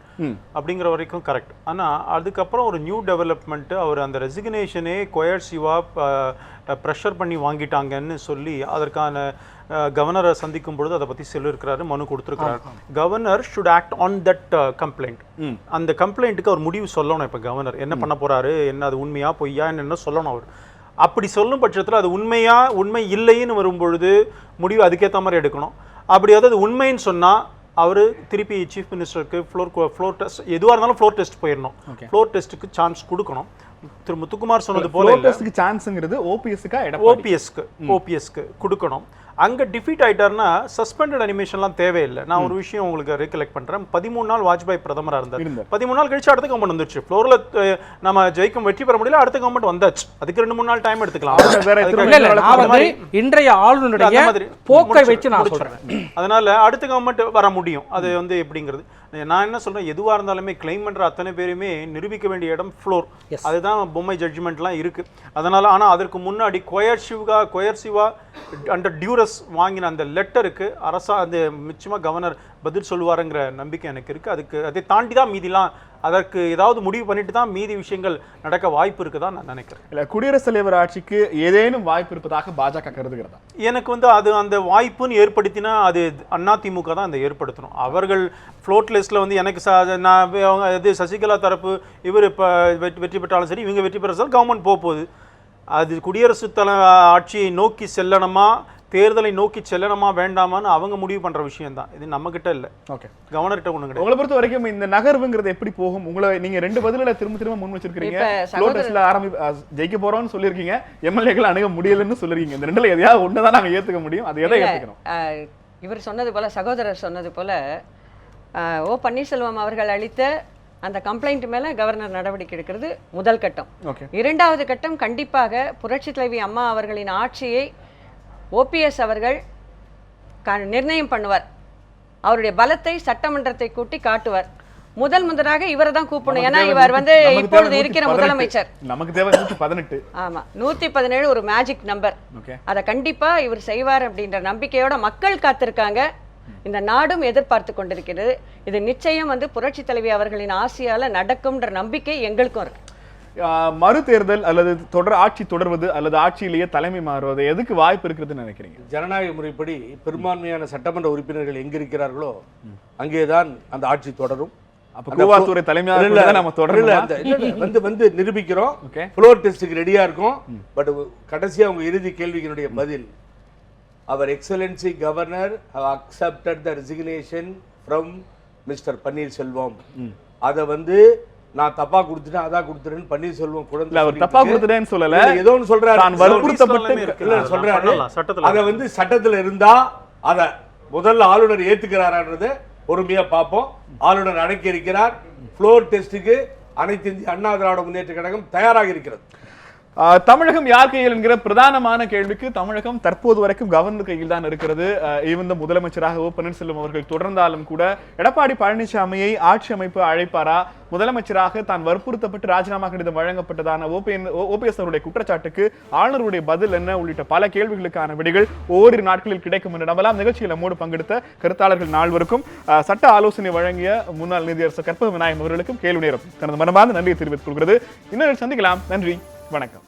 F: அப்படிங்கிற வரைக்கும் கரெக்ட். ஆனால் அதுக்கப்புறம் ஒரு நியூ டெவலப்மெண்ட்டு, அவர் அந்த ரெசிக்னேஷனே கோயர்சிவாக ப்ரெஷர் பண்ணி வாங்கிட்டாங்கன்னு சொல்லி அதற்கான கவர்னரை சந்திக்கும் பொழுது அதை பற்றி சொல்லியிருக்கிறாரு, மனு கொடுத்துருக்கிறாரு. Governor should act on that complaint. அந்த கம்ப்ளைண்ட்டுக்கு அவர் முடிவு சொல்லணும். இப்போ கவர்னர் என்ன பண்ண போறாரு, என்ன அது உண்மையா பொய்யா என்ன சொல்லணும். அவர் அப்படி சொல்லும் பட்சத்தில் அது உண்மை இல்லைன்னு வரும்பொழுது முடிவு அதுக்கேற்ற மாதிரி எடுக்கணும். அப்படி அதாவது உண்மைன்னு சொன்னால் அவர் திருப்பி சீஃப் மினிஸ்டருக்கு ஃப்ளோர் டெஸ்ட் எதுவாக இருந்தாலும் ஃப்ளோர் டெஸ்ட் போயிடணும். ஃப்ளோர் டெஸ்ட்டுக்கு சான்ஸ் கொடுக்கணும். திரு முத்துக்குமார் சொன்னது போல
A: சான்ஸ்ங்கிறது
F: ஓபிஎஸ்க்கு கொடுக்கணும். அங்கே டிஃபீட் ஆகிட்டார்னா சஸ்பெண்டட் அனிமேஷன்லாம் தேவையில்லை. நான் ஒரு விஷயம் உங்களுக்கு ரீகலெக்ட் பண்ணுறேன். 13 நாள் வாஜ்பாய் பிரதமராக இருந்தார். 13 நாள் கழிச்சு அடுத்த கவர்மெண்ட் வந்துருச்சு. ஃப்ளோரில் நம்ம வெற்றி பெற முடியல, அடுத்த கவர்மெண்ட் வந்தாச்சு. அதுக்கு 2-3 நாள் டைம் எடுத்துக்கலாம்.
E: இன்றைய ஆளுநருடைய போக்கை வச்சு நான் சொல்றேன்.
F: அதனால அடுத்த கவர்மெண்ட் வர முடியும். அது வந்து எப்படிங்கிறது நான் என்ன சொல்றேன், எதுவாக இருந்தாலுமே கிளைம் பண்ற அத்தனை பேருமே நிரூபிக்க வேண்டிய இடம் ஃப்ளோர். அதுதான் பொம்மை ஜட்ஜ்மெண்ட்லாம் இருக்கு. அதனால ஆனால் அதற்கு முன்னாடி கொயர்சிவா அண்டர் டியூரஸ் வாங்கின அந்த லெட்டருக்கு அந்த நிச்சயமாக கவர்னர் பதில் சொல்லுவாருங்கிற நம்பிக்கை எனக்கு இருக்கு. அதை தாண்டி தான் மீதிலாம் அதற்கு ஏதாவது முடிவு பண்ணிட்டு தான் மீதி விஷயங்கள் நடக்க வாய்ப்பு இருக்குதா நான் நினைக்கிறேன்.
A: இல்லை, குடியரசுத் தலைவர் ஆட்சிக்கு ஏதேனும் வாய்ப்பு இருப்பதாக பாஜக கருதுகிறதா?
F: எனக்கு வந்து அது அந்த வாய்ப்புன்னு ஏற்படுத்தினா அது அதிமுக தான் அந்த ஏற்படுத்தணும். அவர்கள் ஃப்ளோட் லிஸ்ட்ல வந்து எனக்கு இது சசிகலா தரப்பு இவர் இப்போ வெற்றி பெற்றாலும் சரி, இவங்க வெற்றி பெற்றாலும் கவர்மெண்ட் போகுது. அது குடியரசுத் ஆட்சியை நோக்கி செல்லணுமா, தேர்தலை நோக்கி செல்லணுமா வேண்டாமான்னு அவங்க முடிவு பண்ற விஷயம் தான். இது நம்ம கிட்ட இல்ல.
A: ஓகே,
F: கவர்னர்கிட்ட ஒண்ணு கிடையாது.
A: உங்களை பொறுத்த வரைக்கும் இந்த நகர்வுங்கிறது எப்படி போகும்? நீங்க 2 பதில திரும்ப முன் வச்சிருக்கீங்க. ஜெயிக்க போறோம்னு சொல்லிருக்கீங்க, எம்எல்ஏக்கள் அணுக முடியலன்னு சொல்லிருக்கீங்க. இந்த 2ல எதையாவது ஒண்ணுதான் நாங்க ஏத்துக்க முடியும். அது எதை ஏத்துக்கணும்?
C: இவர் சொன்னது போல, சகோதரர் சொன்னது போல, ஓ பன்னீர்செல்வம் அவர்கள் அளித்த அந்த கம்ப்ளைண்ட் மேல கவர்னர் நடவடிக்கை எடுக்கிறது முதல் கட்டம். இரண்டாவது கட்டம் கண்டிப்பாக புரட்சி தலைவி அம்மா அவர்களின் ஆட்சியை ஓபிஎஸ் அவர்கள் நிர்ணயம் பண்ணுவார். அவருடைய பலத்தை சட்டமன்றத்தை கூட்டி காட்டுவார். முதலாக இவரை தான் கூப்பிடணும். ஏன்னா இவர் வந்து இப்பொழுது இருக்கிற முதலமைச்சர்.
A: நமக்கு தேவை 118.
C: ஆமா, 117 ஒரு மேஜிக் நம்பர். அதை கண்டிப்பா இவர் செய்வார் அப்படின்ற நம்பிக்கையோட மக்கள் காத்திருக்காங்க. இந்த நாடும் எதிர்பார்த்து கொண்டிருக்கிறது. இது நிச்சயம் வந்து புரட்சி தலைவி அவர்களின் ஆசையால நடக்கும்ன்ற நம்பிக்கை எங்களுக்கும் இருக்கு.
A: மறு தேர்தல் அல்லது ஆட்சி தொடர்வது அல்லது ஆட்சியிலேயே தலைமை மாறுவது எதுக்கு வாய்ப்பு இருக்குதுன்னு நினைக்கிறீங்க?
D: ஜனநாயக முறைப்படி பெரும்பான்மையான சட்டமன்ற உறுப்பினர்கள் எங்க இருக்கிறார்களோ அங்கேதான் அந்த ஆட்சி தொடரும்.
A: அப்ப கூவாத்துறை தலைமையாக நம்ம தொடரல
D: வந்து நிரூபிக்கிறோம். ஃப்ளோர் டெஸ்டுக்கு ரெடியா இருக்கும். பட் கடைசியா அவங்க இறுதி கேள்விகளுடைய பதில், அவர் excellency governor have accepted the resignation from mister Panneerselvam. அதை வந்து நான் தப்பா கொடுத்துட்டேன், அதான் கொடுத்துட்டேன்னு பன்னீர்செல்வம் குழந்தை
A: அவர் தப்பா கொடுத்துட்டேன்னு சொல்லல,
D: ஏதோ ஒன்று சொல்றாரு.
A: நான் வற்புறுத்தப்பட்டு
D: சொல்றாரு. அதை வந்து சட்டத்துல இருந்தா அதை முதல்ல ஆளுநர் ஏத்துக்கிறாரான்றத பொறுமையா பார்ப்போம். ஆளுநர் அடக்கி இருக்கிறார். ஃப்ளோர் டெஸ்டுக்கு அனைத்து இந்திய அண்ணா திராவிட முன்னேற்ற கழகம் தயாராக இருக்கிறது.
A: தமிழகம் யார் கையில் என்கிற பிரதானமான கேள்விக்கு தமிழகம் தற்போது வரைக்கும் கவர்னர் கையில் தான் இருக்கிறது. இந்த முதலமைச்சராக ஓ பன்னீர்செல்வம் அவர்கள் தொடர்ந்தாலும் கூட எடப்பாடி பழனிசாமியை ஆட்சி அமைப்பு அழைப்பாரா? முதலமைச்சராக தான் வற்புறுத்தப்பட்டு ராஜினாமா கடிதம் வழங்கப்பட்டதான ஓபிஎஸ் அவருடைய குற்றச்சாட்டுக்கு ஆளுநருடைய பதில் என்ன உள்ளிட்ட பல கேள்விகளுக்கான விடைகள் ஓரிரு நாட்களில் கிடைக்கும் என்று நம்பலாம். நிகழ்ச்சியில் நம்மோடு பங்கெடுத்த கருத்தாளர்கள் நால்வருக்கும் சட்ட ஆலோசனை வழங்கிய முன்னாள் நீதியரசர் கற்பக விநாயகம் அவர்களுக்கும் கேள்வி நேரம் தனது மனமார்ந்த நன்றியை தெரிவித்துக் கொள்கிறது. இன்னொரு சந்திக்கலாம். நன்றி, வணக்கம்.